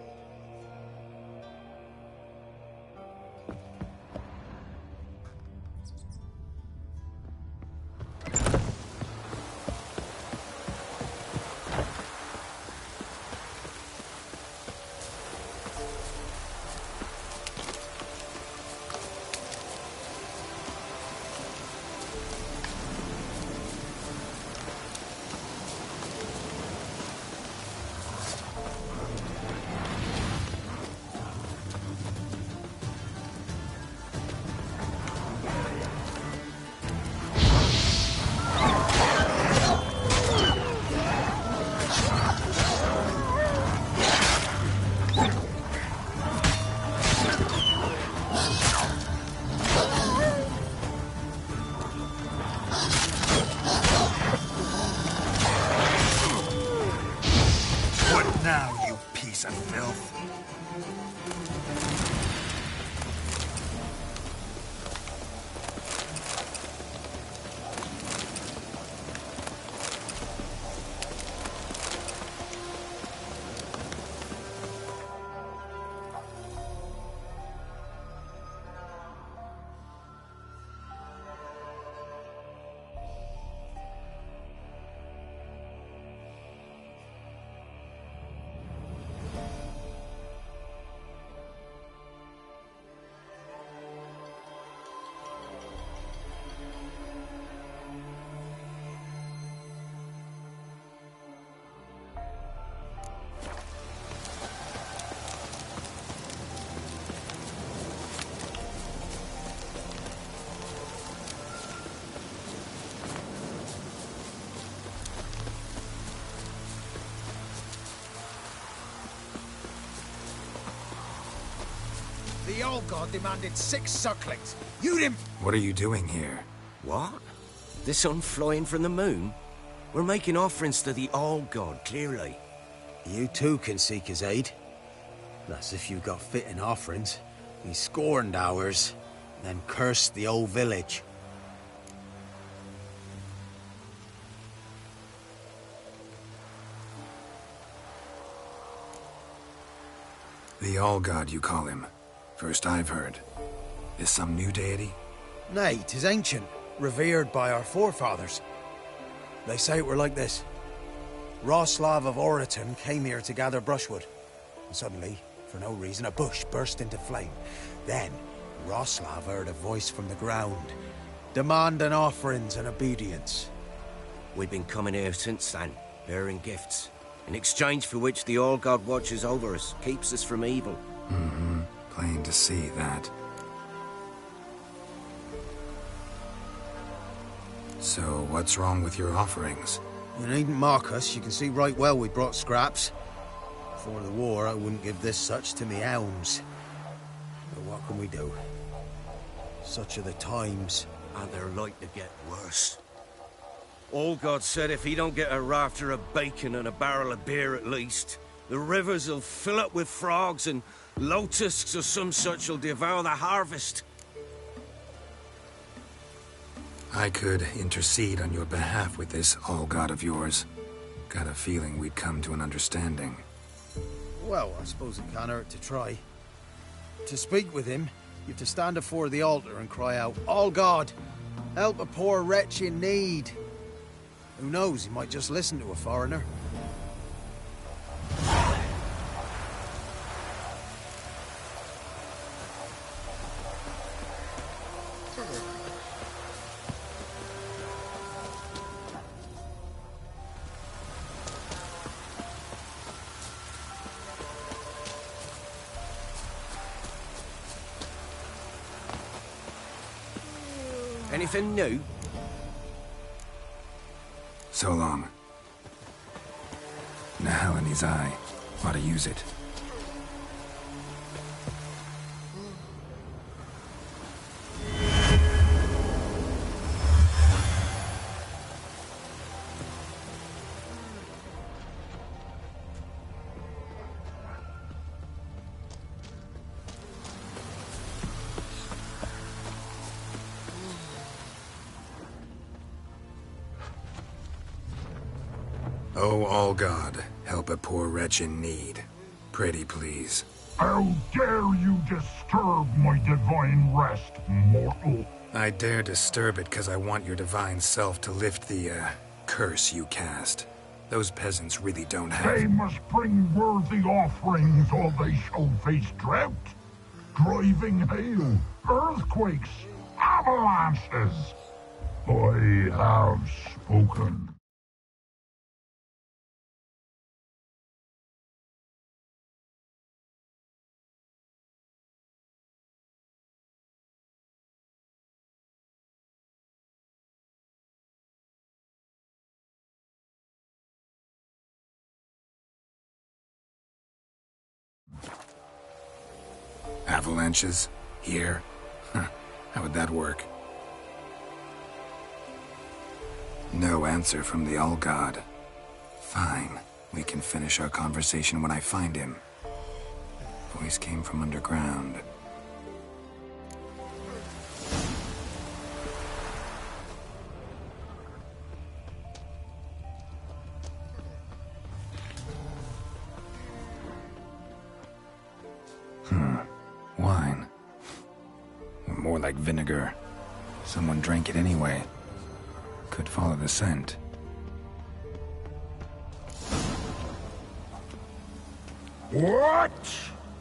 Now, you piece of filth. The old god demanded 6 sucklings. You didn't... What are you doing here? What? The sun flying from the moon? We're making offerings to the old god, clearly. You too can seek his aid. That's if you got fitting offerings. He scorned ours, then cursed the old village. The All-God, you call him. First I've heard. Is some new deity? Nay, 'tis ancient, revered by our forefathers. They say it were like this. Roslav of Oriton came here to gather brushwood. And suddenly, for no reason, a bush burst into flame. Then, Roslav heard a voice from the ground, demanding offerings and obedience. We've been coming here since then, bearing gifts, in exchange for which the All-God watches over us, keeps us from evil. Mm-hmm. Plain to see that. So, what's wrong with your offerings? You needn't mock us. You can see right well we brought scraps. Before the war, I wouldn't give this such to me elms. But what can we do? Such are the times. And they're like to get worse. All-God said if he don't get a rafter of bacon and a barrel of beer at least, the rivers will fill up with frogs and locusts or some such will devour the harvest. I could intercede on your behalf with this All-God of yours. Got a feeling we'd come to an understanding. Well, I suppose it can't hurt to try. To speak with him, you have to stand before the altar and cry out, "All God, help a poor wretch in need." Who knows, he might just listen to a foreigner. Anything new? So long. Nahal in his eye. Ought to use it. Oh, all God, help a poor wretch in need. Pretty please. How dare you disturb my divine rest, mortal? I dare disturb it because I want your divine self to lift the, curse you cast. Those peasants really don't have... They must bring worthy offerings or they shall face drought, driving hail, earthquakes, avalanches. I have spoken. Avalanches? Here? Huh. How would that work? No answer from the All-God. Fine. We can finish our conversation when I find him. Voice came from underground. Wine. Or more like vinegar. Someone drank it anyway. Could follow the scent. What?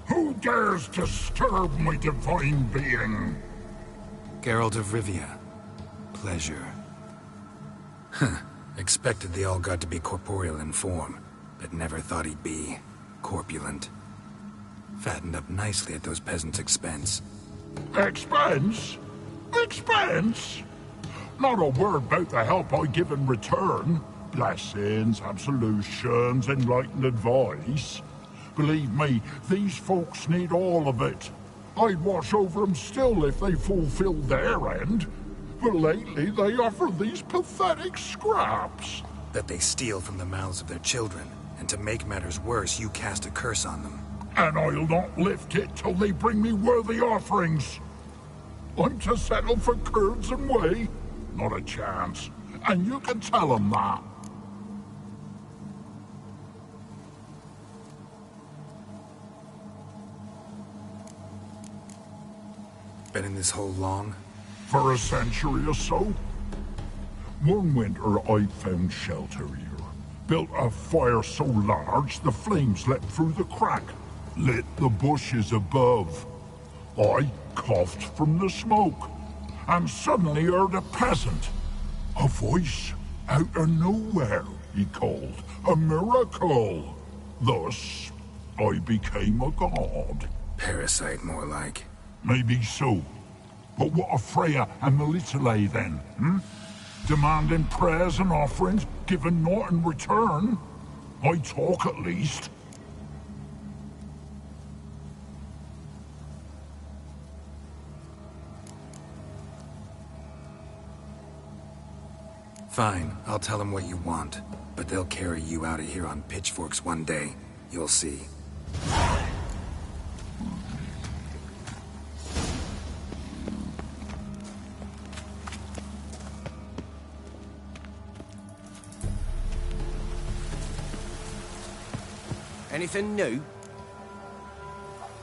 Who dares disturb my divine being? Geralt of Rivia. Pleasure. Huh. Expected the All-God to be corporeal in form, but never thought he'd be corpulent. Fattened up nicely at those peasants' expense. Expense? Expense? Not a word about the help I give in return. Blessings, absolutions, enlightened advice. Believe me, these folks need all of it. I'd watch over them still if they fulfilled their end. But lately they offer these pathetic scraps. That they steal from the mouths of their children, and to make matters worse, you cast a curse on them. And I'll not lift it till they bring me worthy offerings. I'm to settle for curds and whey? Not a chance. And you can tell them that. Been in this hole long? For a century or so. One winter I found shelter here. Built a fire so large the flames leapt through the crack. Lit the bushes above. I coughed from the smoke, and suddenly heard a peasant. A voice out of nowhere, he called. A miracle. Thus, I became a god. Parasite, more like. Maybe so. But what of Freya and Melitele then, Demanding prayers and offerings, given naught in return? I talk at least. Fine, I'll tell them what you want. But they'll carry you out of here on pitchforks one day. You'll see. Anything new?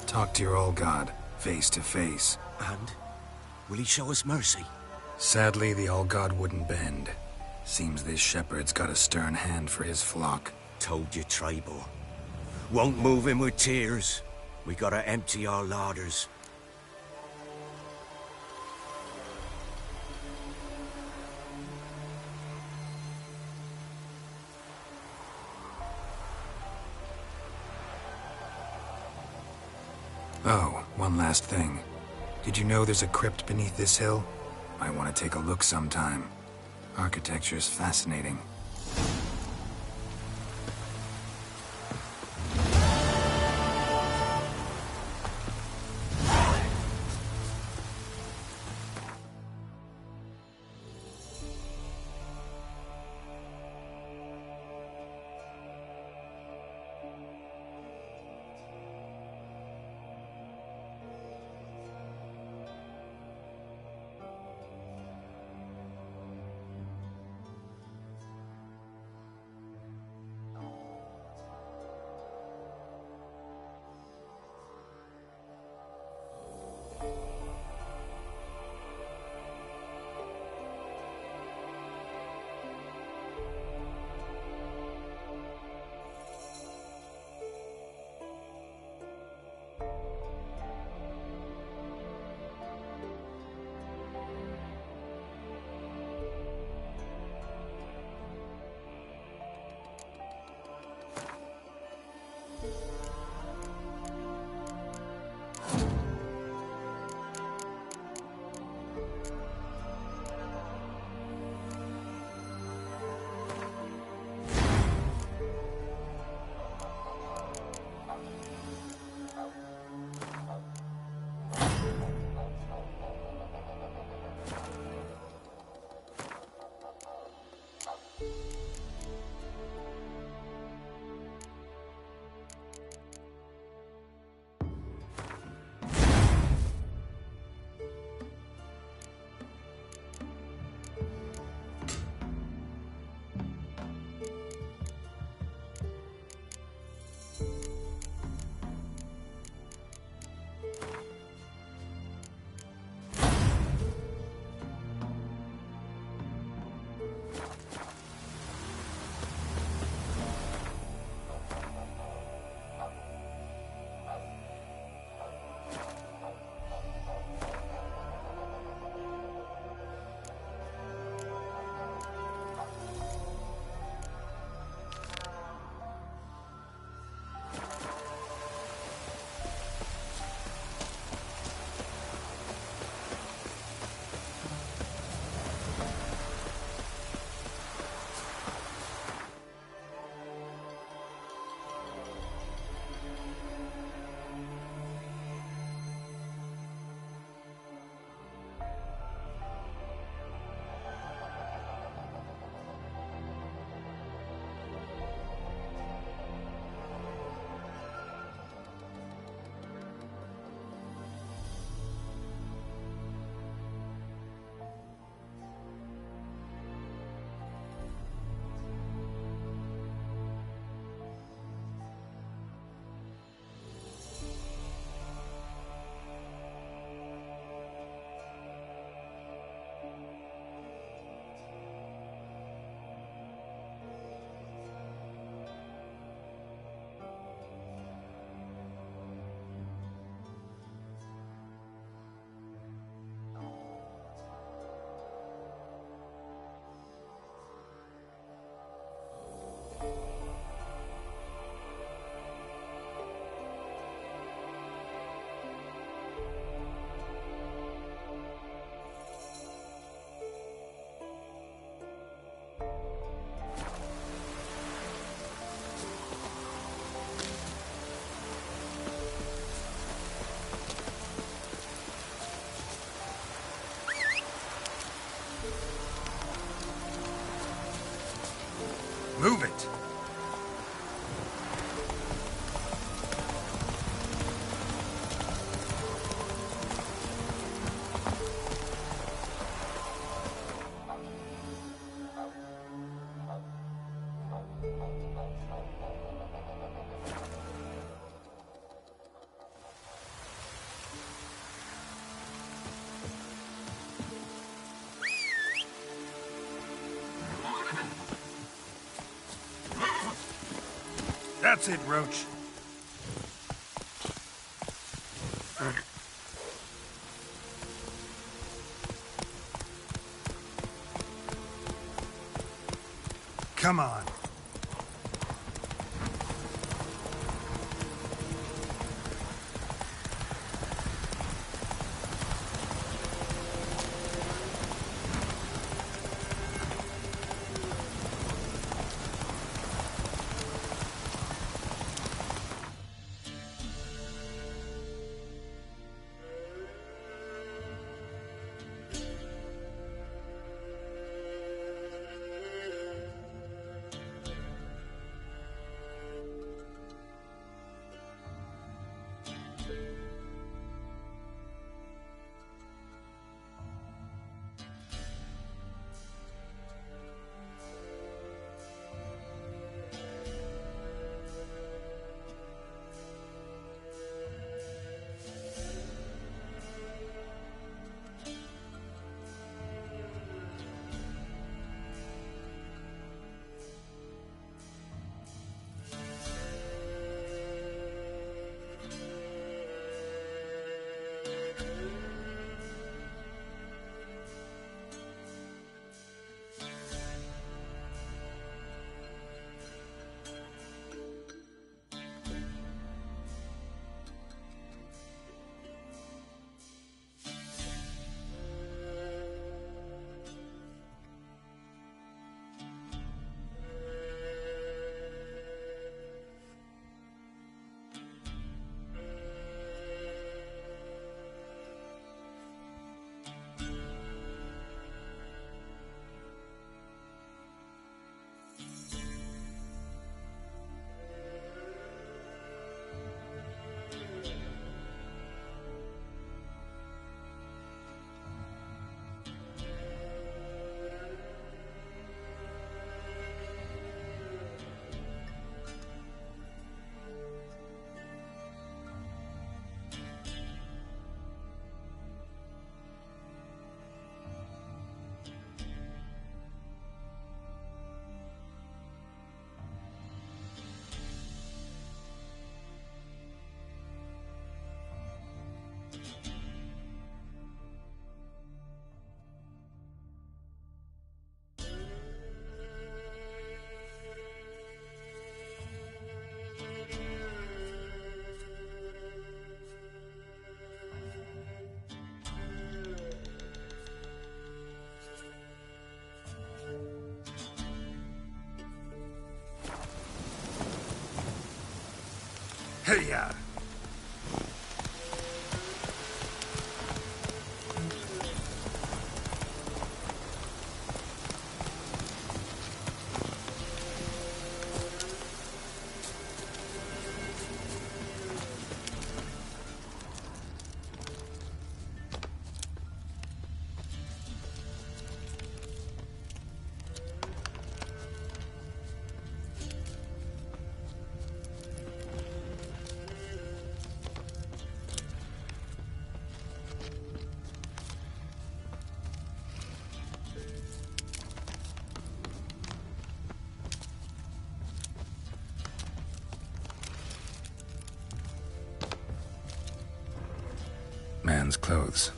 Talk to your old god, face to face. And? Will he show us mercy? Sadly, the old god wouldn't bend. Seems this shepherd's got a stern hand for his flock. Told you, Tribal. Won't move him with tears. We gotta empty our larders. Oh, one last thing. Did you know there's a crypt beneath this hill? Might want to take a look sometime. Architecture's fascinating. Move it! That's it, Roach. Come on. Hey-ya! Man's clothes.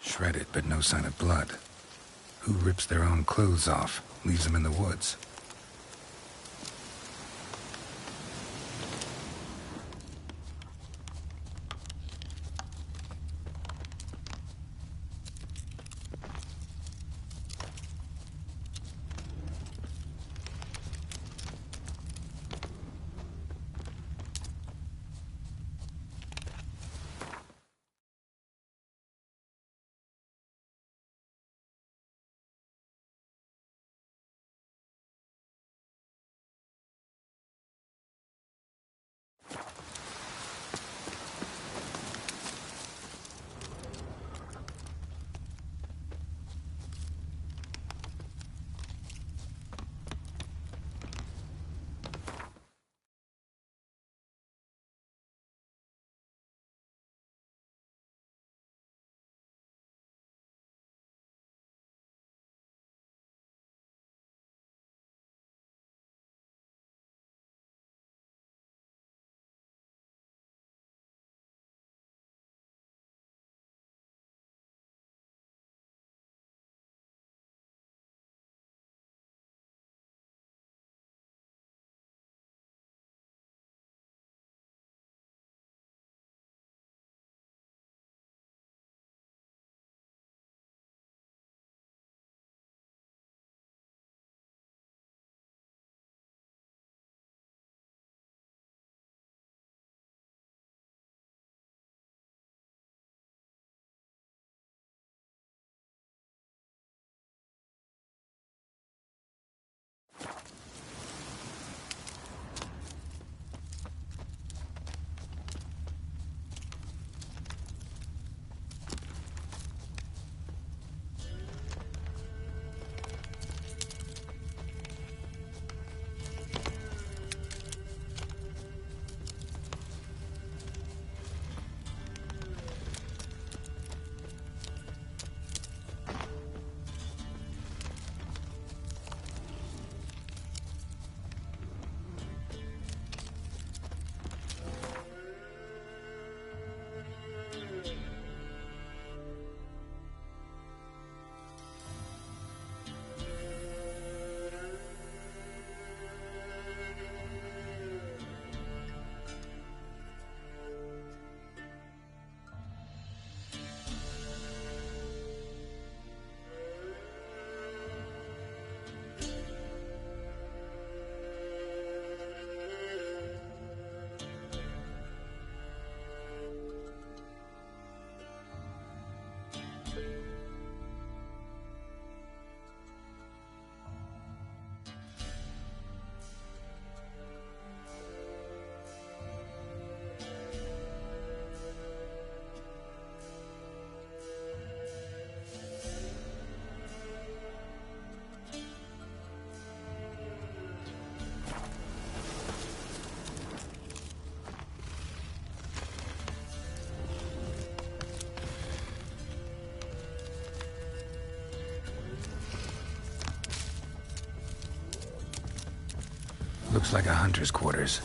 Shredded, but no sign of blood. Who rips their own clothes off, leaves them in the woods? Looks like a hunter's quarters.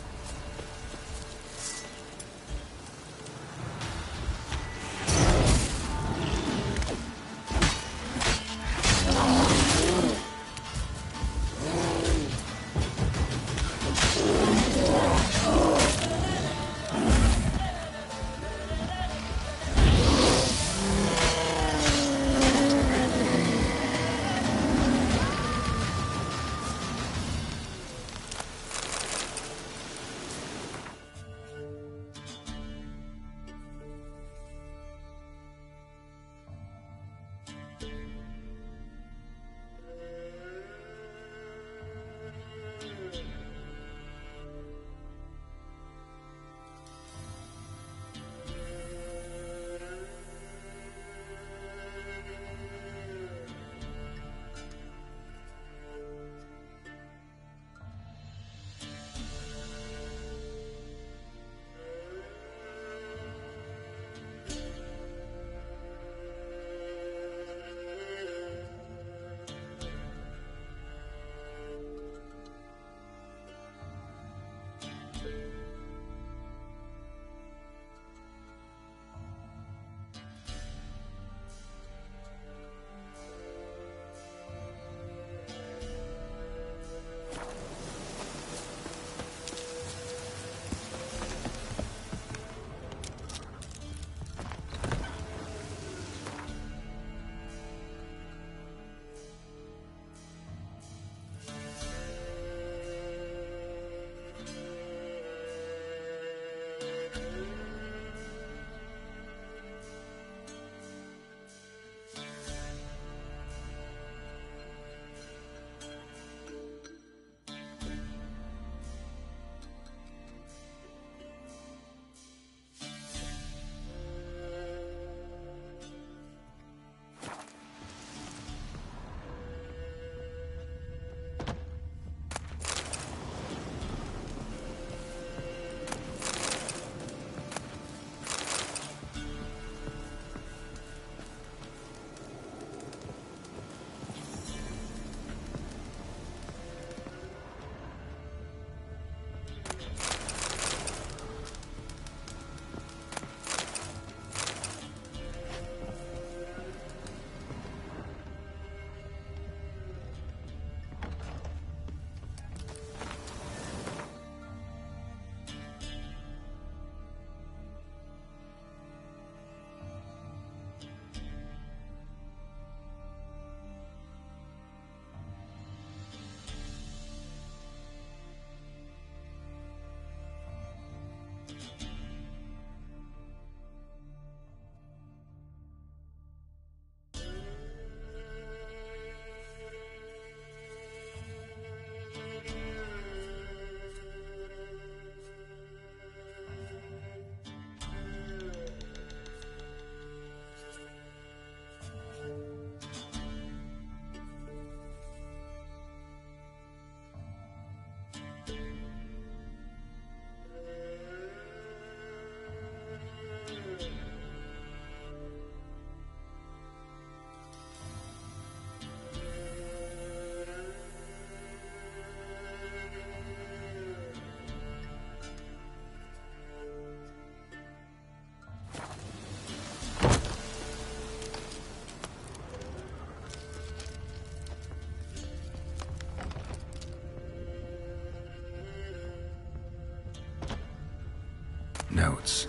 Notes.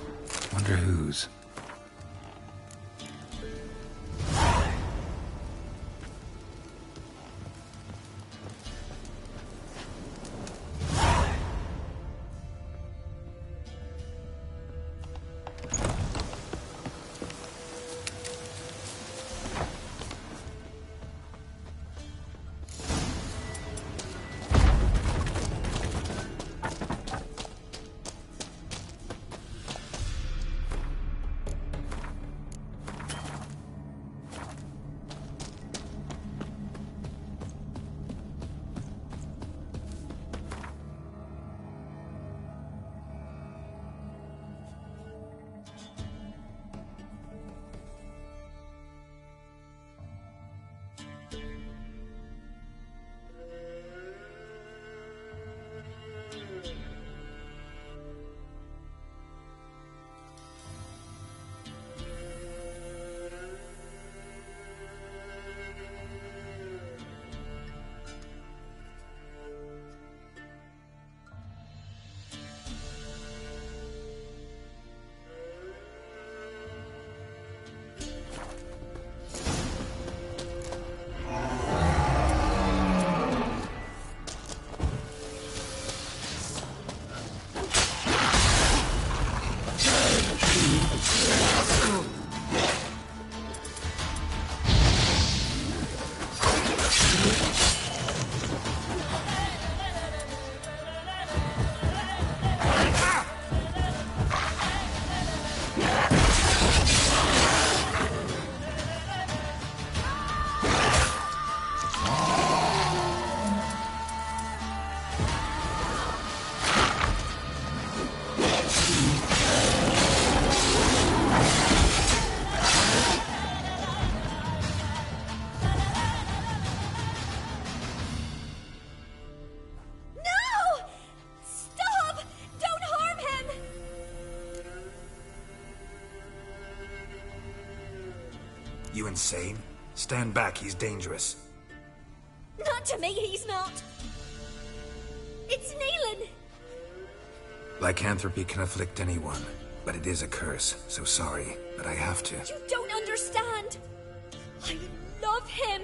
Wonder whose. You insane? Stand back, he's dangerous. Not to me, he's not. It's Neelan! Lycanthropy can afflict anyone, but it is a curse, so sorry, but I have to. You don't understand! I love him!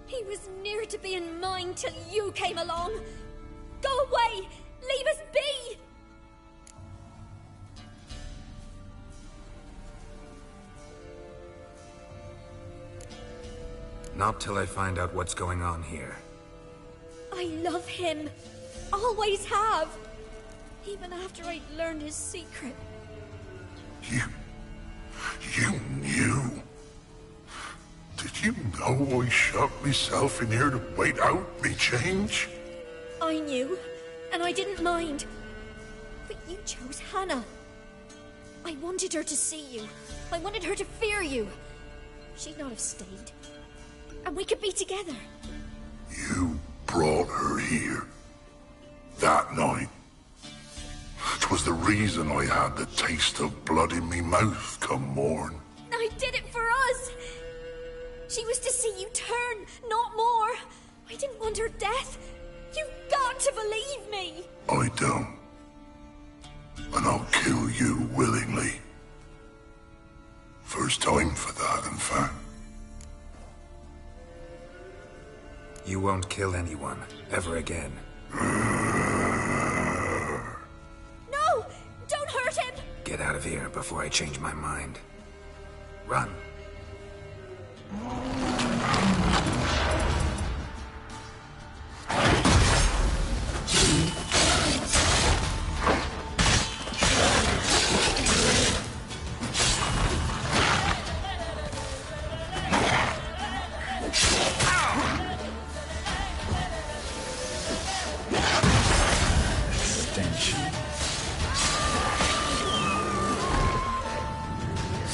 He was near to being mine till you came along! Go away! Leave us be! Not till I find out what's going on here. I love him. Always have. Even after I'd learned his secret. You knew? Did you know I shut myself in here to wait out me change? I knew, and I didn't mind. But you chose Hannah. I wanted her to see you. I wanted her to fear you. She'd not have stayed. And we could be together. You brought her here. That night. 'Twas the reason I had the taste of blood in me mouth come morn. I did it for us. She was to see you turn, not more. I didn't want her death. You've got to believe me. I don't. And I'll kill you willingly. First time for that, in fact. You won't kill anyone, ever again. No! before I change my mind. Run.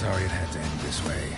Sorry it had to end this way.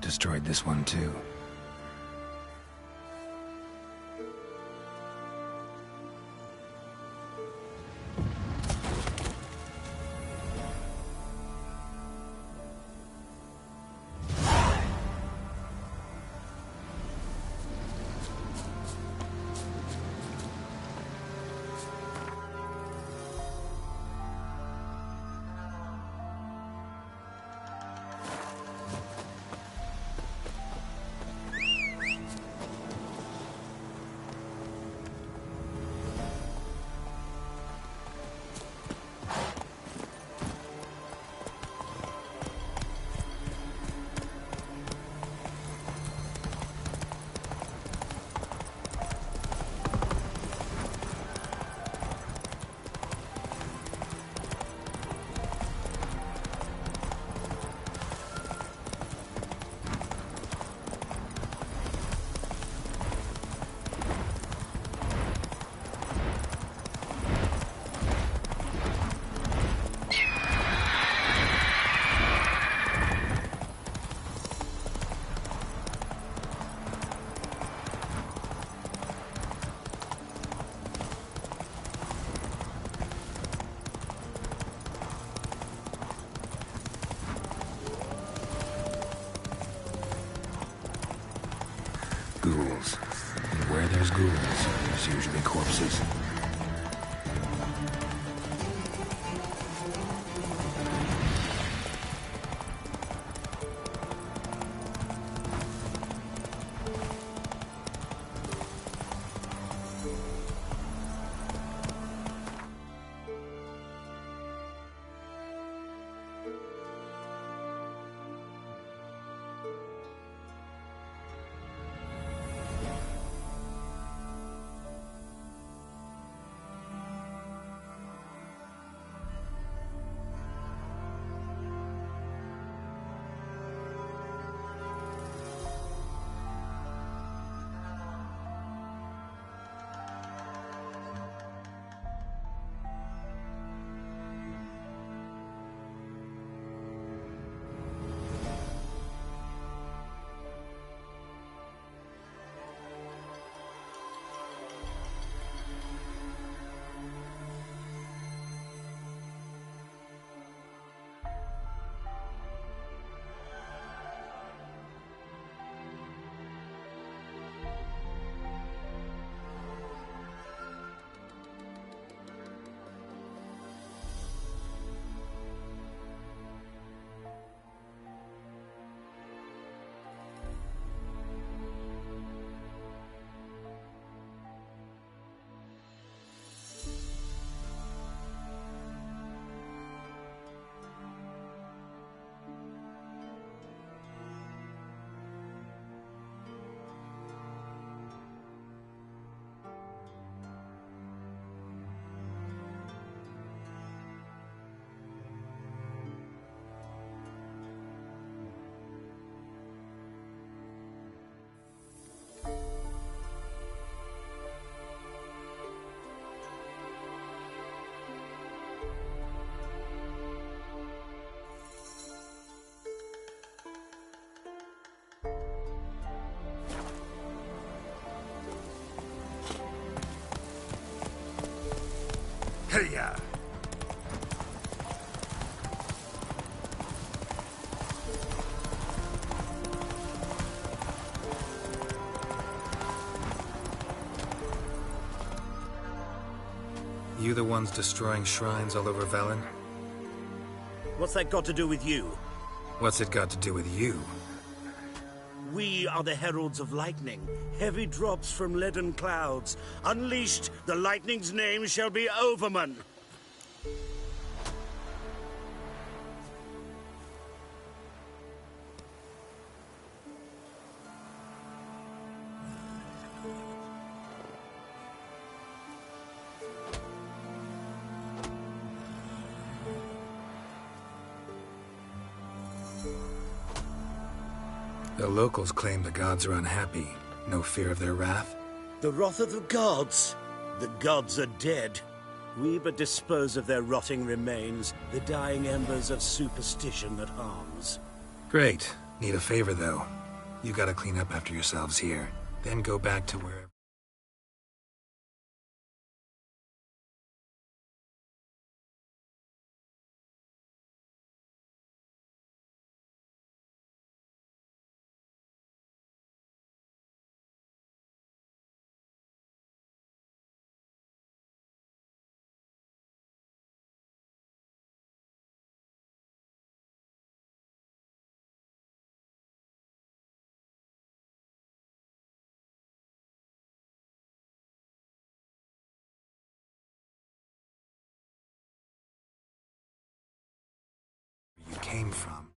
destroyed this one too. Ghouls. And where there's ghouls, there's usually corpses. Hey-ya! You the ones destroying shrines all over Velen? What's that got to do with you? What's it got to do with you? We are the heralds of lightning. Heavy drops from leaden clouds. Unleashed, the lightning's name shall be Overman. The locals claim the gods are unhappy. No fear of their wrath? The wrath of the gods? The gods are dead. We but dispose of their rotting remains, the dying embers of superstition that harms. Great. Need a favor, though. You gotta clean up after yourselves here, then go back to wherever. You came from.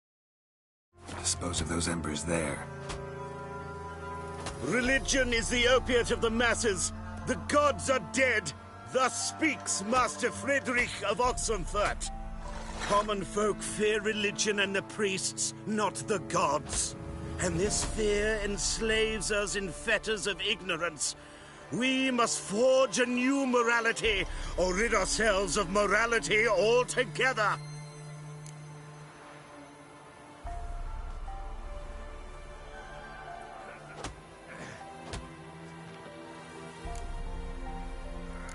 Dispose of those embers there. Religion is the opiate of the masses. The gods are dead. Thus speaks Master Friedrich of Oxenfurt. Common folk fear religion and the priests, not the gods. And this fear enslaves us in fetters of ignorance. We must forge a new morality, or rid ourselves of morality altogether.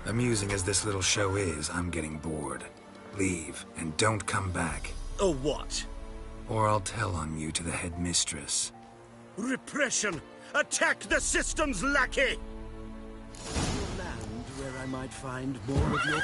Amusing as this little show is, I'm getting bored. Leave, and don't come back. Oh, what? Or I'll tell on you to the headmistress. Repression! Attack the system's lackey! Land where I might find more of your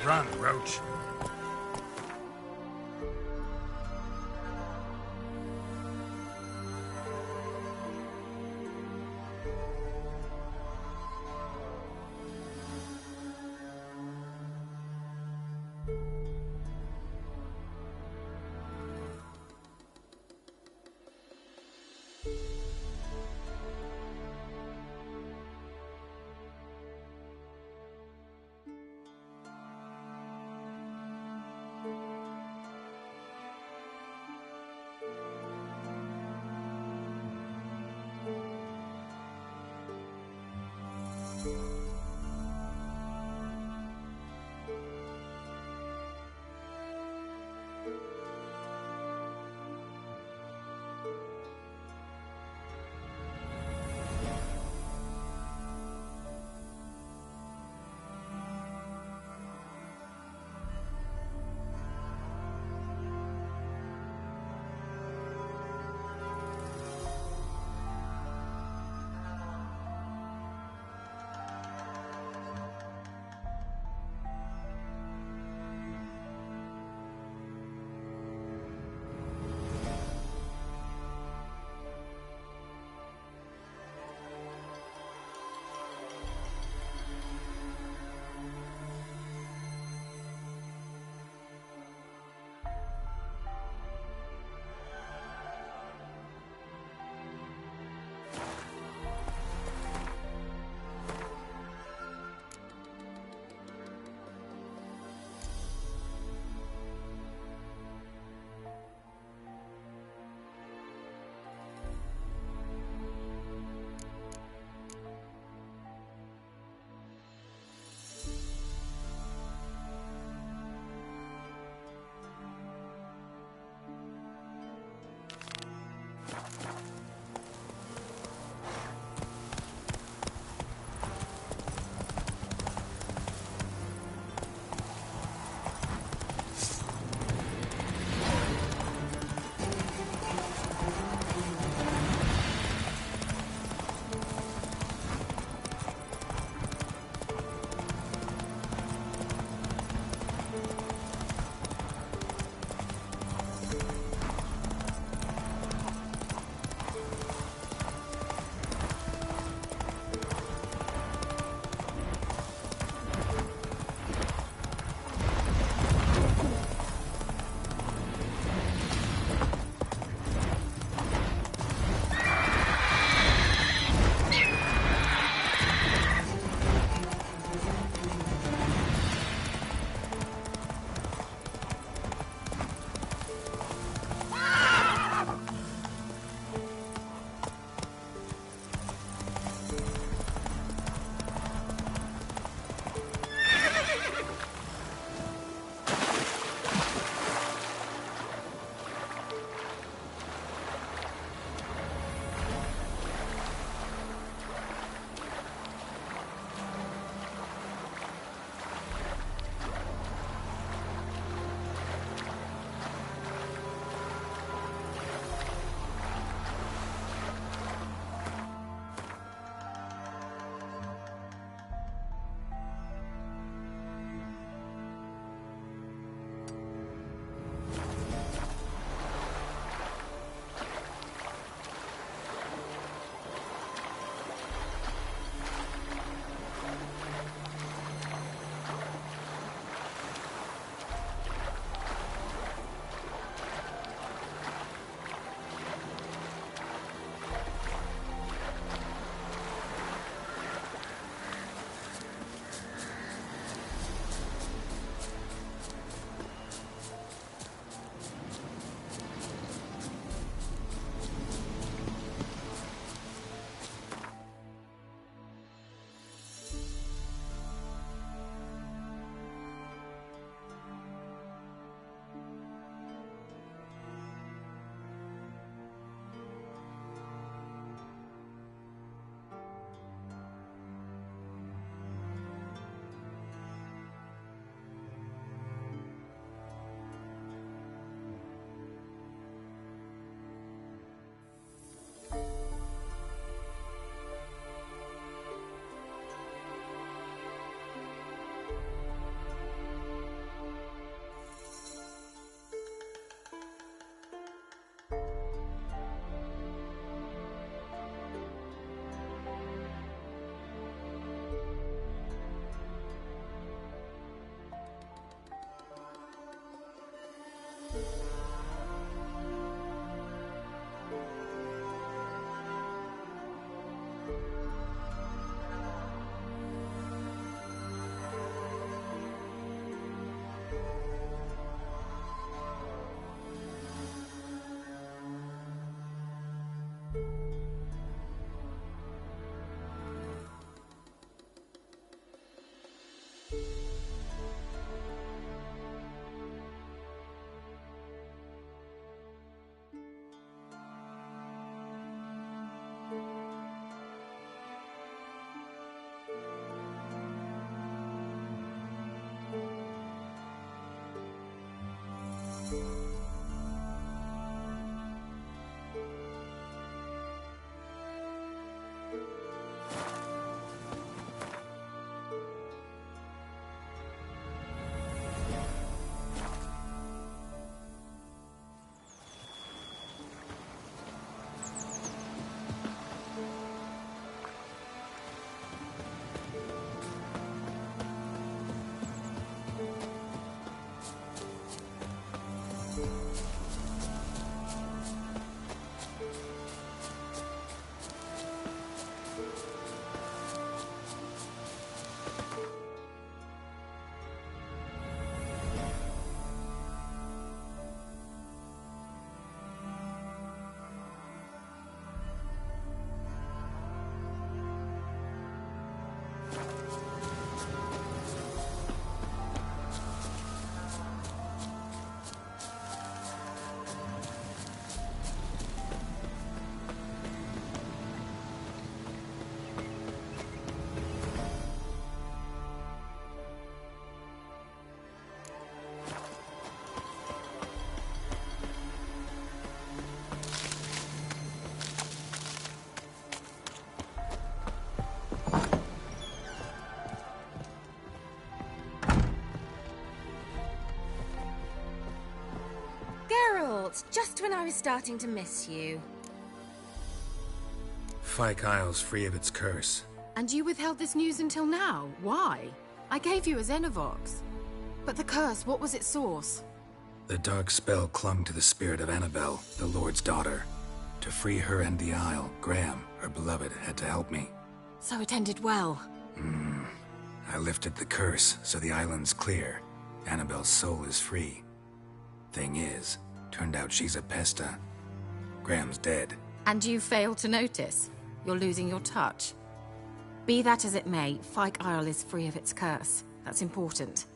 Run, Roach. What? Just when I was starting to miss you. Fyke Isle's free of its curse. And you withheld this news until now? Why? I gave you a Xenovox. But the curse, what was its source? The dark spell clung to the spirit of Annabelle, the Lord's daughter. To free her and the Isle, Graham, her beloved, had to help me. So it ended well. I lifted the curse, so the island's clear. Annabelle's soul is free. Thing is, turned out she's a Pesta. Graham's dead. And you failed to notice. You're losing your touch. Be that as it may, Fyke Isle is free of its curse. That's important.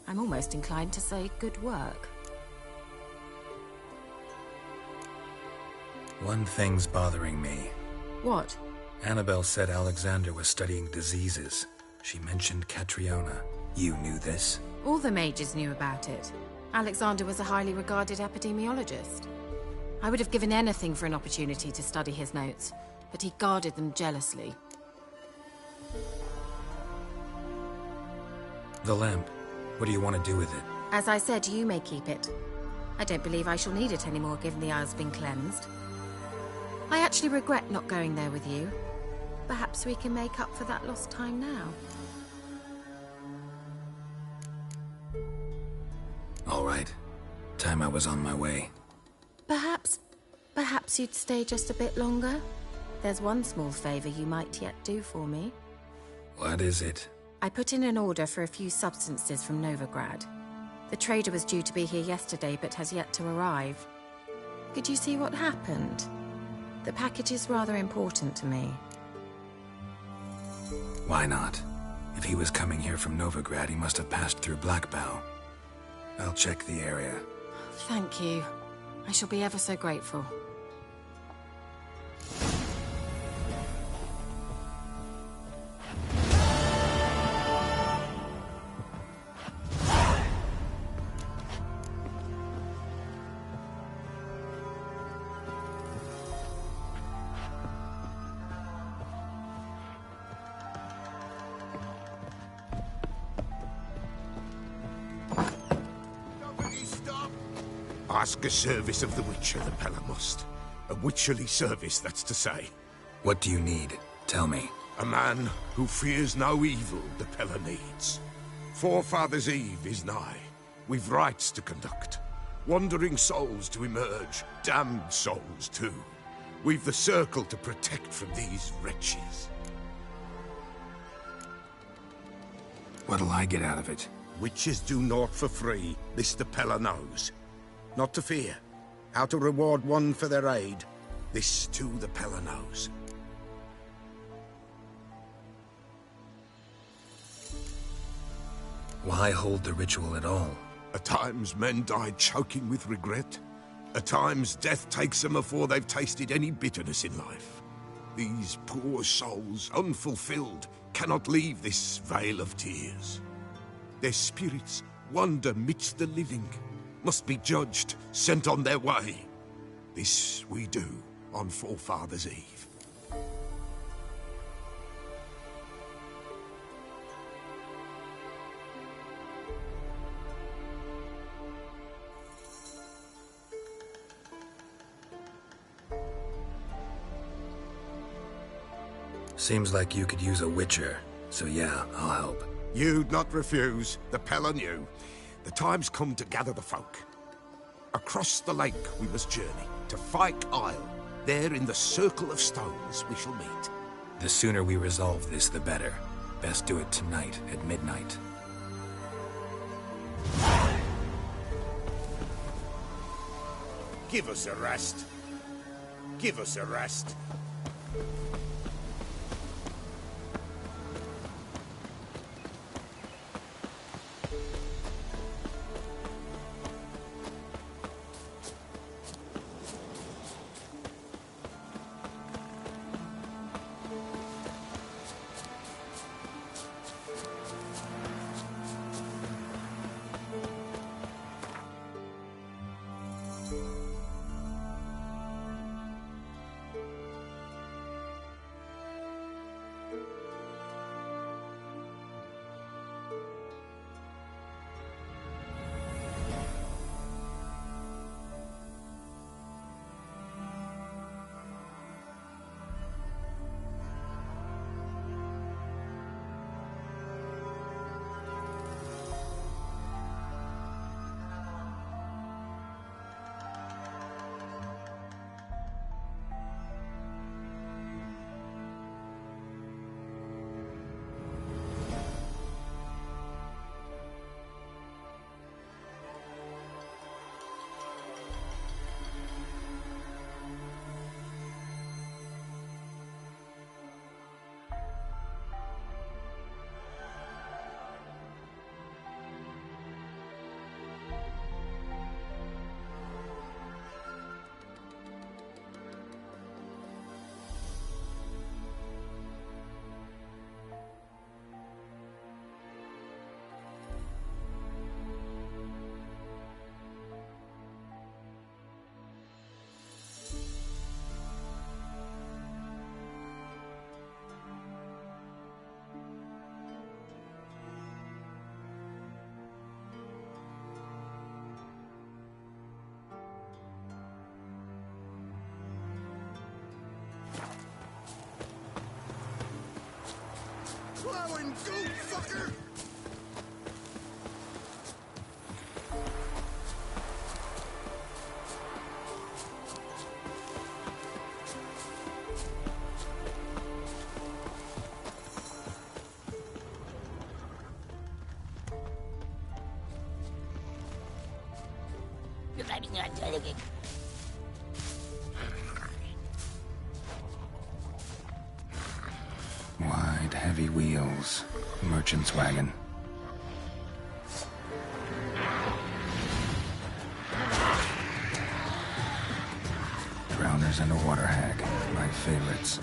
I'm almost inclined to say good work. One thing's bothering me. What? Annabelle said Alexander was studying diseases. She mentioned Catriona. You knew this? All the mages knew about it. Alexander was a highly regarded epidemiologist. I would have given anything for an opportunity to study his notes, but he guarded them jealously. The lamp. What do you want to do with it? As I said, you may keep it. I don't believe I shall need it anymore, given the Isle's been cleansed. I actually regret not going there with you. Perhaps we can make up for that lost time now. All right. Time I was on my way. Perhaps you'd stay just a bit longer? There's one small favor you might yet do for me. What is it? I put in an order for a few substances from Novigrad. The trader was due to be here yesterday, but has yet to arrive. Could you see what happened? The package is rather important to me. Why not? If he was coming here from Novigrad, he must have passed through Blackbough. I'll check the area. Thank you. I shall be ever so grateful. Ask a service of the Witcher, the Pella must. A witcherly service, that's to say. What do you need? Tell me. A man who fears no evil the Pella needs. Forefathers' Eve is nigh. We've rites to conduct. Wandering souls to emerge. Damned souls, too. We've the circle to protect from these wretches. What'll I get out of it? Witches do naught for free. This the Pella knows. Not to fear. How to reward one for their aid. This too the Pella knows. Why hold the ritual at all? At times men die choking with regret. At times death takes them before they've tasted any bitterness in life. These poor souls, unfulfilled, cannot leave this vale of tears. Their spirits wander midst the living, must be judged, sent on their way. This we do on Forefathers' Eve. Seems like you could use a witcher, so yeah, I'll help. You'd not refuse, the Pella knew. The time's come to gather the folk. Across the lake we must journey, to Fyke Isle. There in the circle of stones we shall meet. The sooner we resolve this, the better. Best do it tonight, at midnight. Give us a rest. Give us a rest. Plowing goat, fucker! Wide, heavy wheels. Merchant's wagon. Drowners and a water hag. My favorites.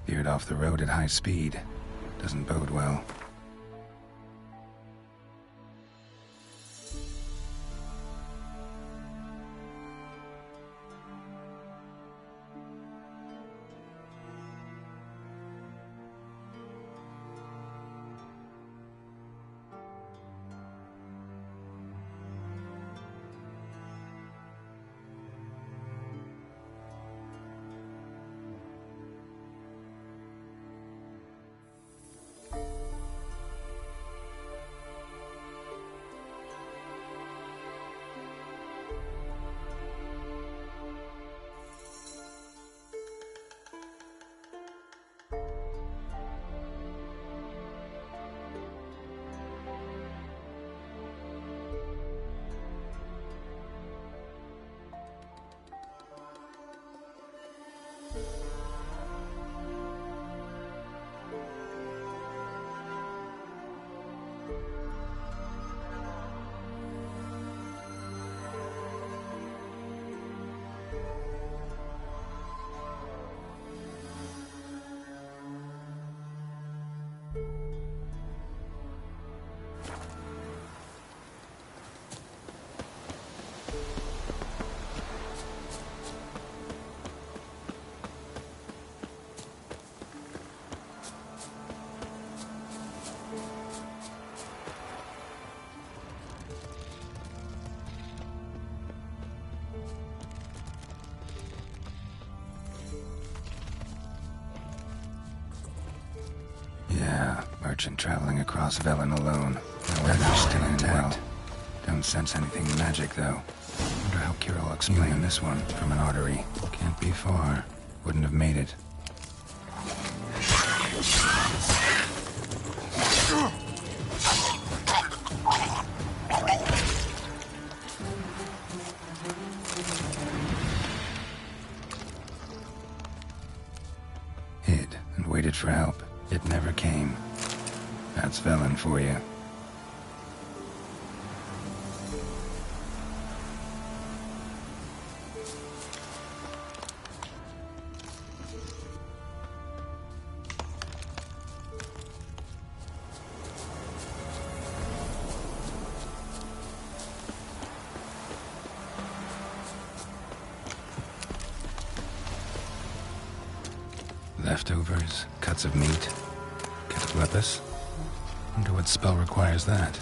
Veered off the road at high speed. Doesn't bode well. Merchant traveling across Velen alone. No weather's still intact. Don't sense anything magic, though. Wonder how Kira will explain this one from an artery. Can't be far. Wouldn't have made it. Hid and waited for help. It never came. That's Velen for you. Leftovers, cuts of meat, Cataplepis. Wonder what spell requires that.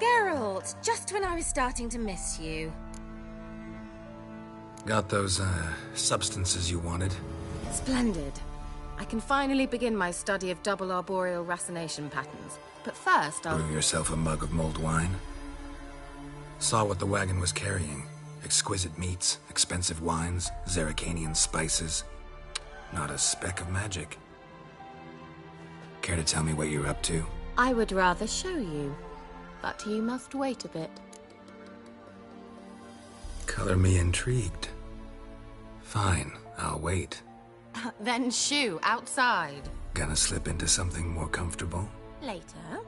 Geralt, just when I was starting to miss you. Got those, substances you wanted? Splendid. I can finally begin my study of double arboreal racination patterns. But first, I'll... Brew yourself a mug of mulled wine? Saw what the wagon was carrying. Exquisite meats, expensive wines, Zerrikanian spices. Not a speck of magic. Care to tell me what you're up to? I would rather show you, but you must wait a bit. Color me intrigued. Fine, I'll wait. Then shoo, outside. Gonna slip into something more comfortable? Later.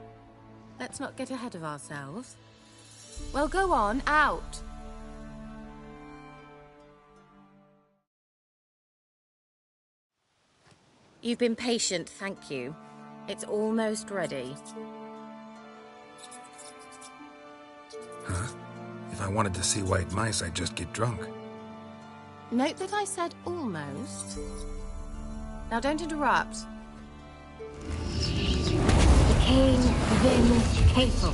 Let's not get ahead of ourselves. Well, go on, out. You've been patient, thank you. It's almost ready. Huh? If I wanted to see white mice, I'd just get drunk. Note that I said almost. Now don't interrupt. Cain Vin Capo.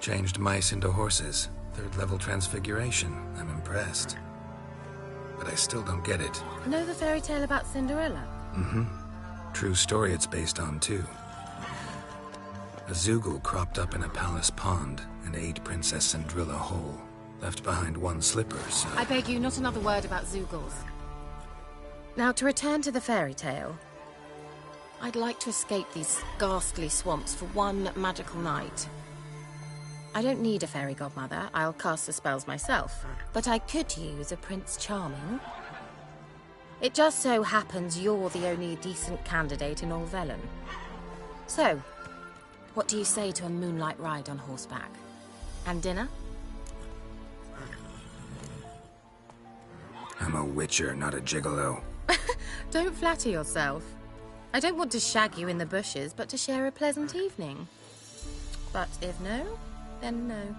Changed mice into horses. 3rd level transfiguration. I'm impressed. But I still don't get it. Know the fairy tale about Cinderella? Mm-hmm. True story it's based on, too. A Zoogle cropped up in a palace pond and ate Princess Cinderella whole. Left behind one slipper, so... I beg you, not another word about Zoogles. Now, to return to the fairy tale. I'd like to escape these ghastly swamps for one magical night. I don't need a fairy godmother, I'll cast the spells myself. But I could use a Prince Charming. It just so happens you're the only decent candidate in all Velen. So, what do you say to a moonlight ride on horseback? And dinner? I'm a witcher, not a gigolo. Don't flatter yourself. I don't want to shag you in the bushes, but to share a pleasant evening. But if no, then no.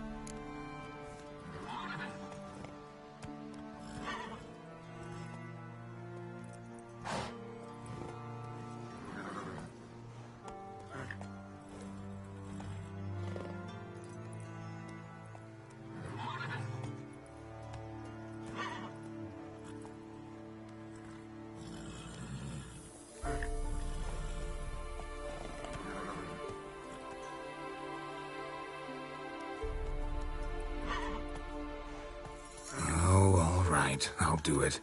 I'll do it.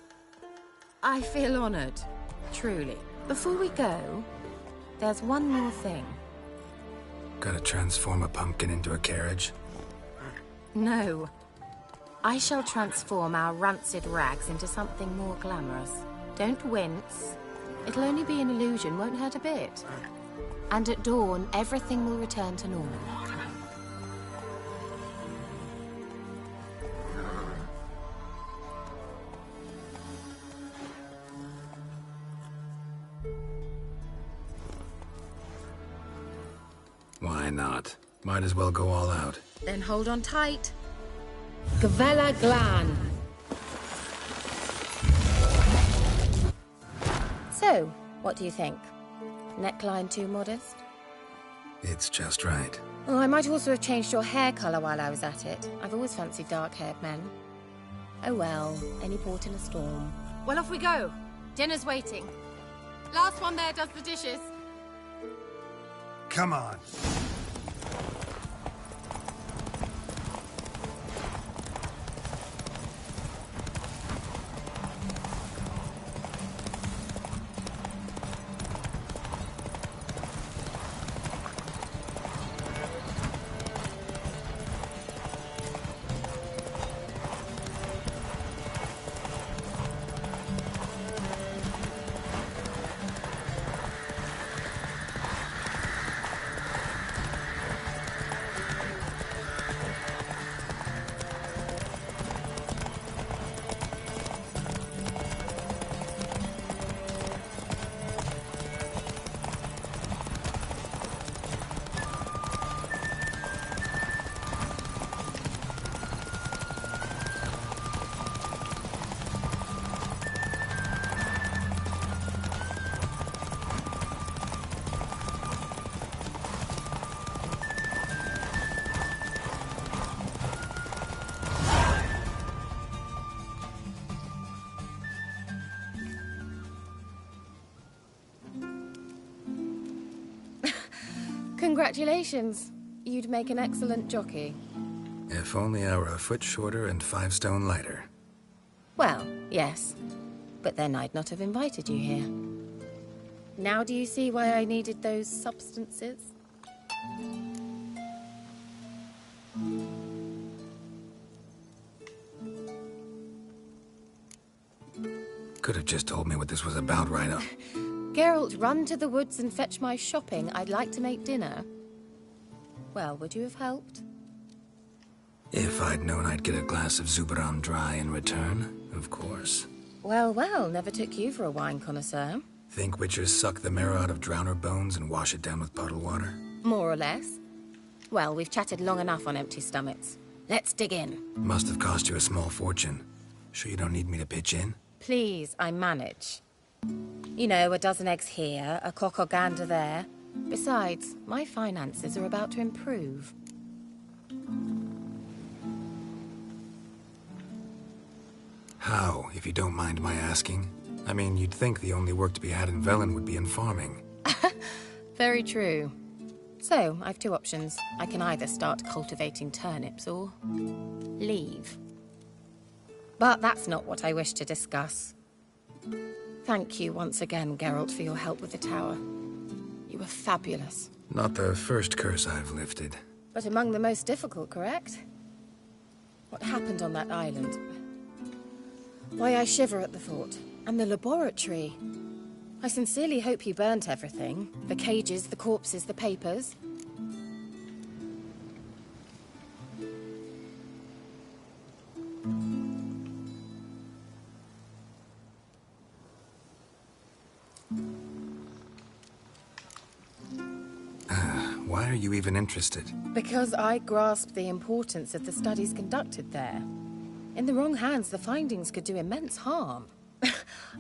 I feel honored, truly. Before we go, there's one more thing. Gotta transform a pumpkin into a carriage? No. I shall transform our rancid rags into something more glamorous. Don't wince. It'll only be an illusion, won't hurt a bit. And at dawn, everything will return to normal. Why not? Might as well go all out. Then hold on tight. Gavella Glan. So, what do you think? Neckline too modest? It's just right. Oh, I might also have changed your hair colour while I was at it. I've always fancied dark-haired men. Oh well, any port in a storm. Well, off we go. Dinner's waiting. Last one there does the dishes. Come on. Congratulations. You'd make an excellent jockey. If only I were a foot shorter and 5 stone lighter. Well, yes. But then I'd not have invited you here. Now do you see why I needed those substances? Could have just told me what this was about right up. Geralt, run to the woods and fetch my shopping. I'd like to make dinner. Well, would you have helped? If I'd known I'd get a glass of Zuberam dry in return, of course. Well, well, never took you for a wine connoisseur. Think witchers suck the marrow out of drowner bones and wash it down with puddle water? More or less. Well, we've chatted long enough on empty stomachs. Let's dig in. Must have cost you a small fortune. Sure you don't need me to pitch in? Please, I manage. You know, a dozen eggs here, a cock or gander there. Besides, my finances are about to improve. How, if you don't mind my asking? I mean, you'd think the only work to be had in Velen would be in farming. Very true. So, I've 2 options. I can either start cultivating turnips or leave. But that's not what I wish to discuss. Thank you once again, Geralt, for your help with the tower. You were fabulous. Not the first curse I've lifted. But among the most difficult, correct? What happened on that island? Why, I shiver at the thought. And the laboratory. I sincerely hope you burnt everything. The cages, the corpses, the papers. Why are you even interested? Because I grasp the importance of the studies conducted there. In the wrong hands, the findings could do immense harm.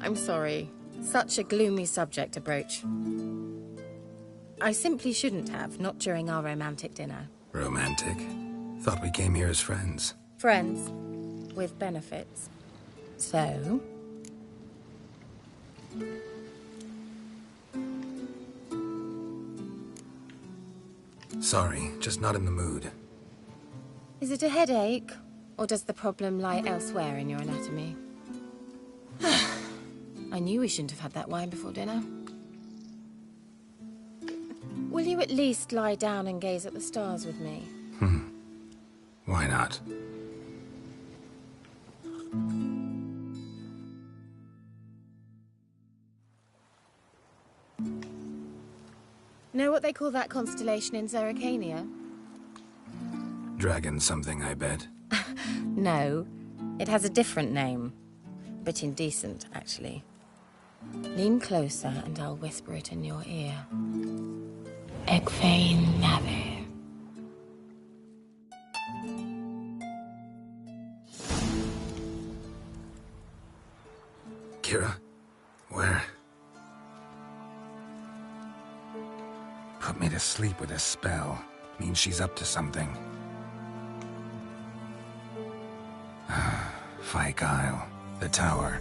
I'm sorry. Such a gloomy subject to broach. I simply shouldn't have, not during our romantic dinner. Romantic? Thought we came here as friends. Friends. With benefits. So? Sorry, just not in the mood. Is it a headache? Or does the problem lie elsewhere in your anatomy? I knew we shouldn't have had that wine before dinner. Will you at least lie down and gaze at the stars with me? Why not? Know what they call that constellation in Zerrikania? Dragon something, I bet. No, it has a different name. Bit indecent, actually. Lean closer and I'll whisper it in your ear. Egfain Nave. Kira? Where? Put me to sleep with a spell. Means she's up to something. Fyke Isle. The tower.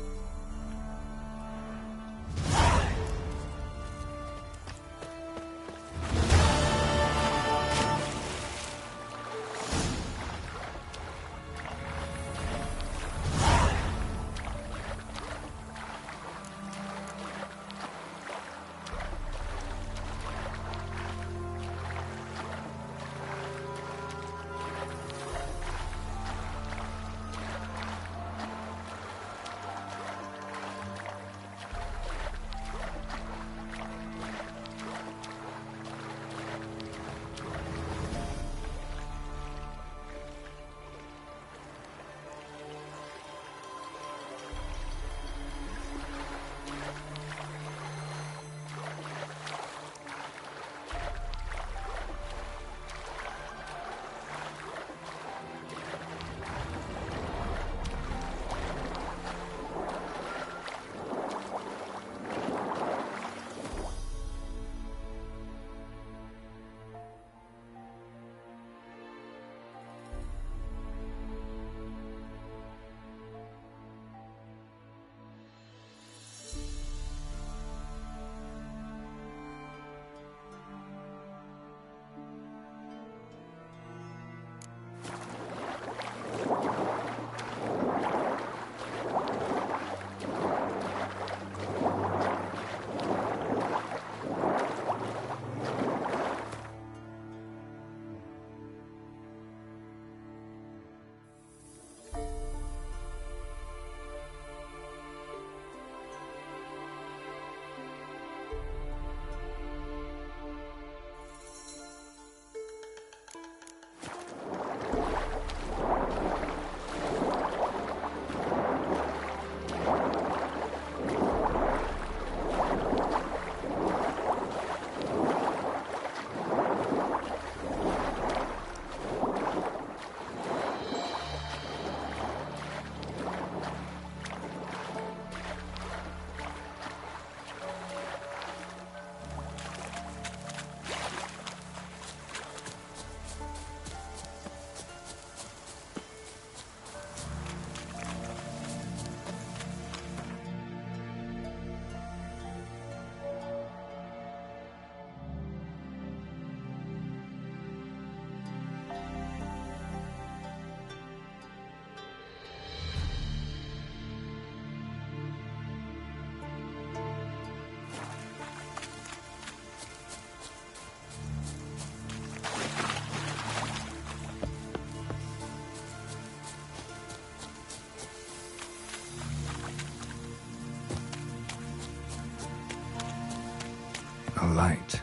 A light.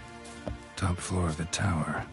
Top floor of the tower.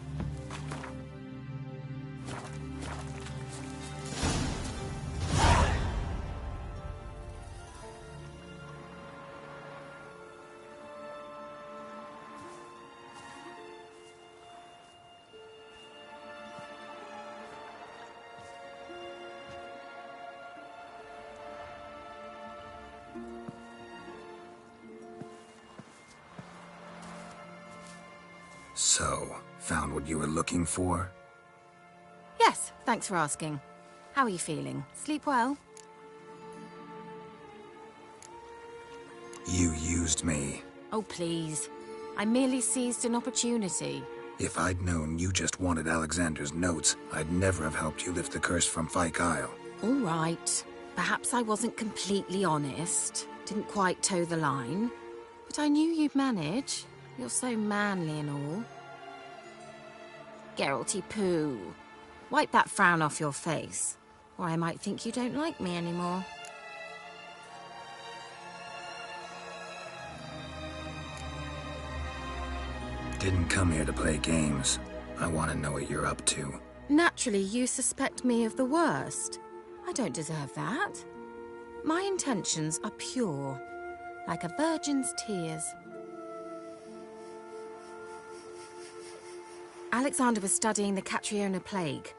So, found what you were looking for? Yes, thanks for asking. How are you feeling? Sleep well? You used me. Oh, please. I merely seized an opportunity. If I'd known you just wanted Alexander's notes, I'd never have helped you lift the curse from Fyke Isle. All right. Perhaps I wasn't completely honest. Didn't quite toe the line. But I knew you'd manage. You're so manly and all. Geralty Pooh. Wipe that frown off your face, or I might think you don't like me anymore. Didn't come here to play games. I want to know what you're up to. Naturally, you suspect me of the worst. I don't deserve that. My intentions are pure, like a virgin's tears. Alexander was studying the Catriona plague.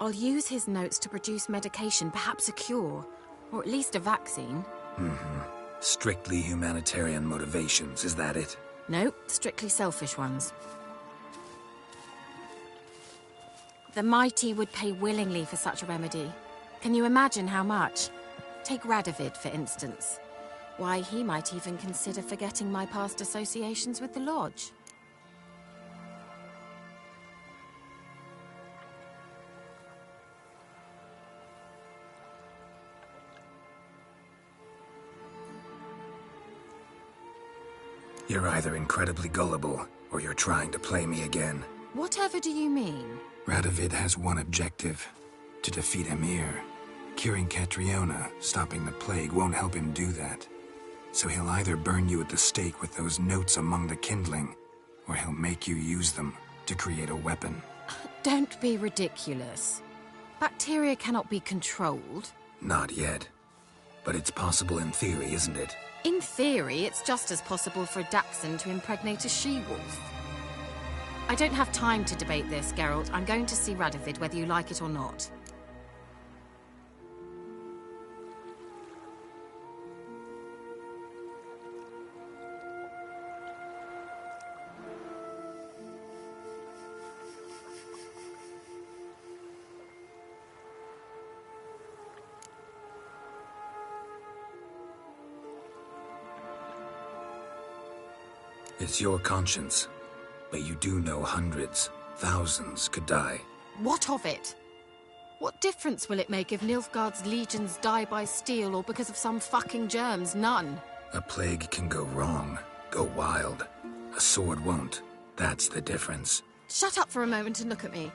I'll use his notes to produce medication, perhaps a cure, or at least a vaccine. Strictly humanitarian motivations, is that it? No, strictly selfish ones. The mighty would pay willingly for such a remedy. Can you imagine how much? Take Radovid, for instance. Why, he might even consider forgetting my past associations with the Lodge. You're either incredibly gullible, or you're trying to play me again. Whatever do you mean? Radovid has one objective: to defeat Emhyr. Curing Catriona, stopping the plague, won't help him do that. So he'll either burn you at the stake with those notes among the kindling, or he'll make you use them to create a weapon. Don't be ridiculous. Bacteria cannot be controlled. Not yet. But it's possible in theory, isn't it? In theory, it's just as possible for a Dachshund to impregnate a she-wolf. I don't have time to debate this, Geralt. I'm going to see Radovid, whether you like it or not. It's your conscience, but you do know hundreds, thousands could die. What of it? What difference will it make if Nilfgaard's legions die by steel or because of some fucking germs? None. A plague can go wrong, go wild. A sword won't. That's the difference. Shut up for a moment and look at me.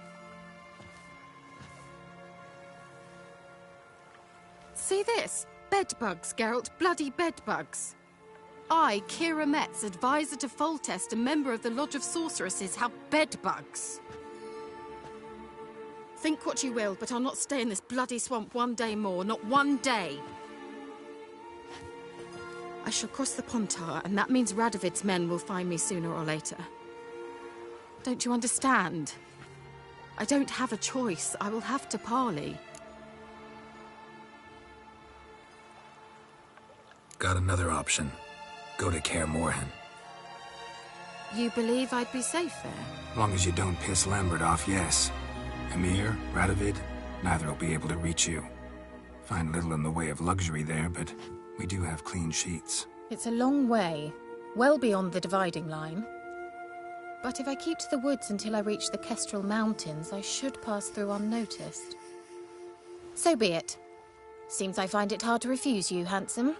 See this? Bedbugs, Geralt. Bloody bedbugs. I, Kira Metz, advisor to Foltest, a member of the Lodge of Sorceresses, have bedbugs. Think what you will, but I'll not stay in this bloody swamp one day more, not one day. I shall cross the Pontar, and that means Radovid's men will find me sooner or later. Don't you understand? I don't have a choice. I will have to parley. Got another option. Go to Kaer Morhen. You believe I'd be safe there? Long as you don't piss Lambert off, yes. Emhyr, Radovid, neither will be able to reach you. Find little in the way of luxury there, but we do have clean sheets. It's a long way, well beyond the dividing line. But if I keep to the woods until I reach the Kestrel Mountains, I should pass through unnoticed. So be it. Seems I find it hard to refuse you, handsome.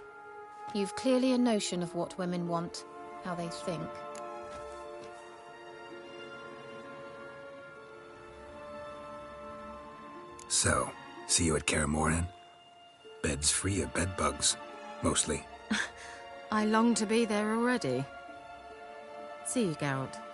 You've clearly a notion of what women want, how they think. So, see you at Kaer Morhen? Beds free of bedbugs, mostly. I long to be there already. See you, Geralt.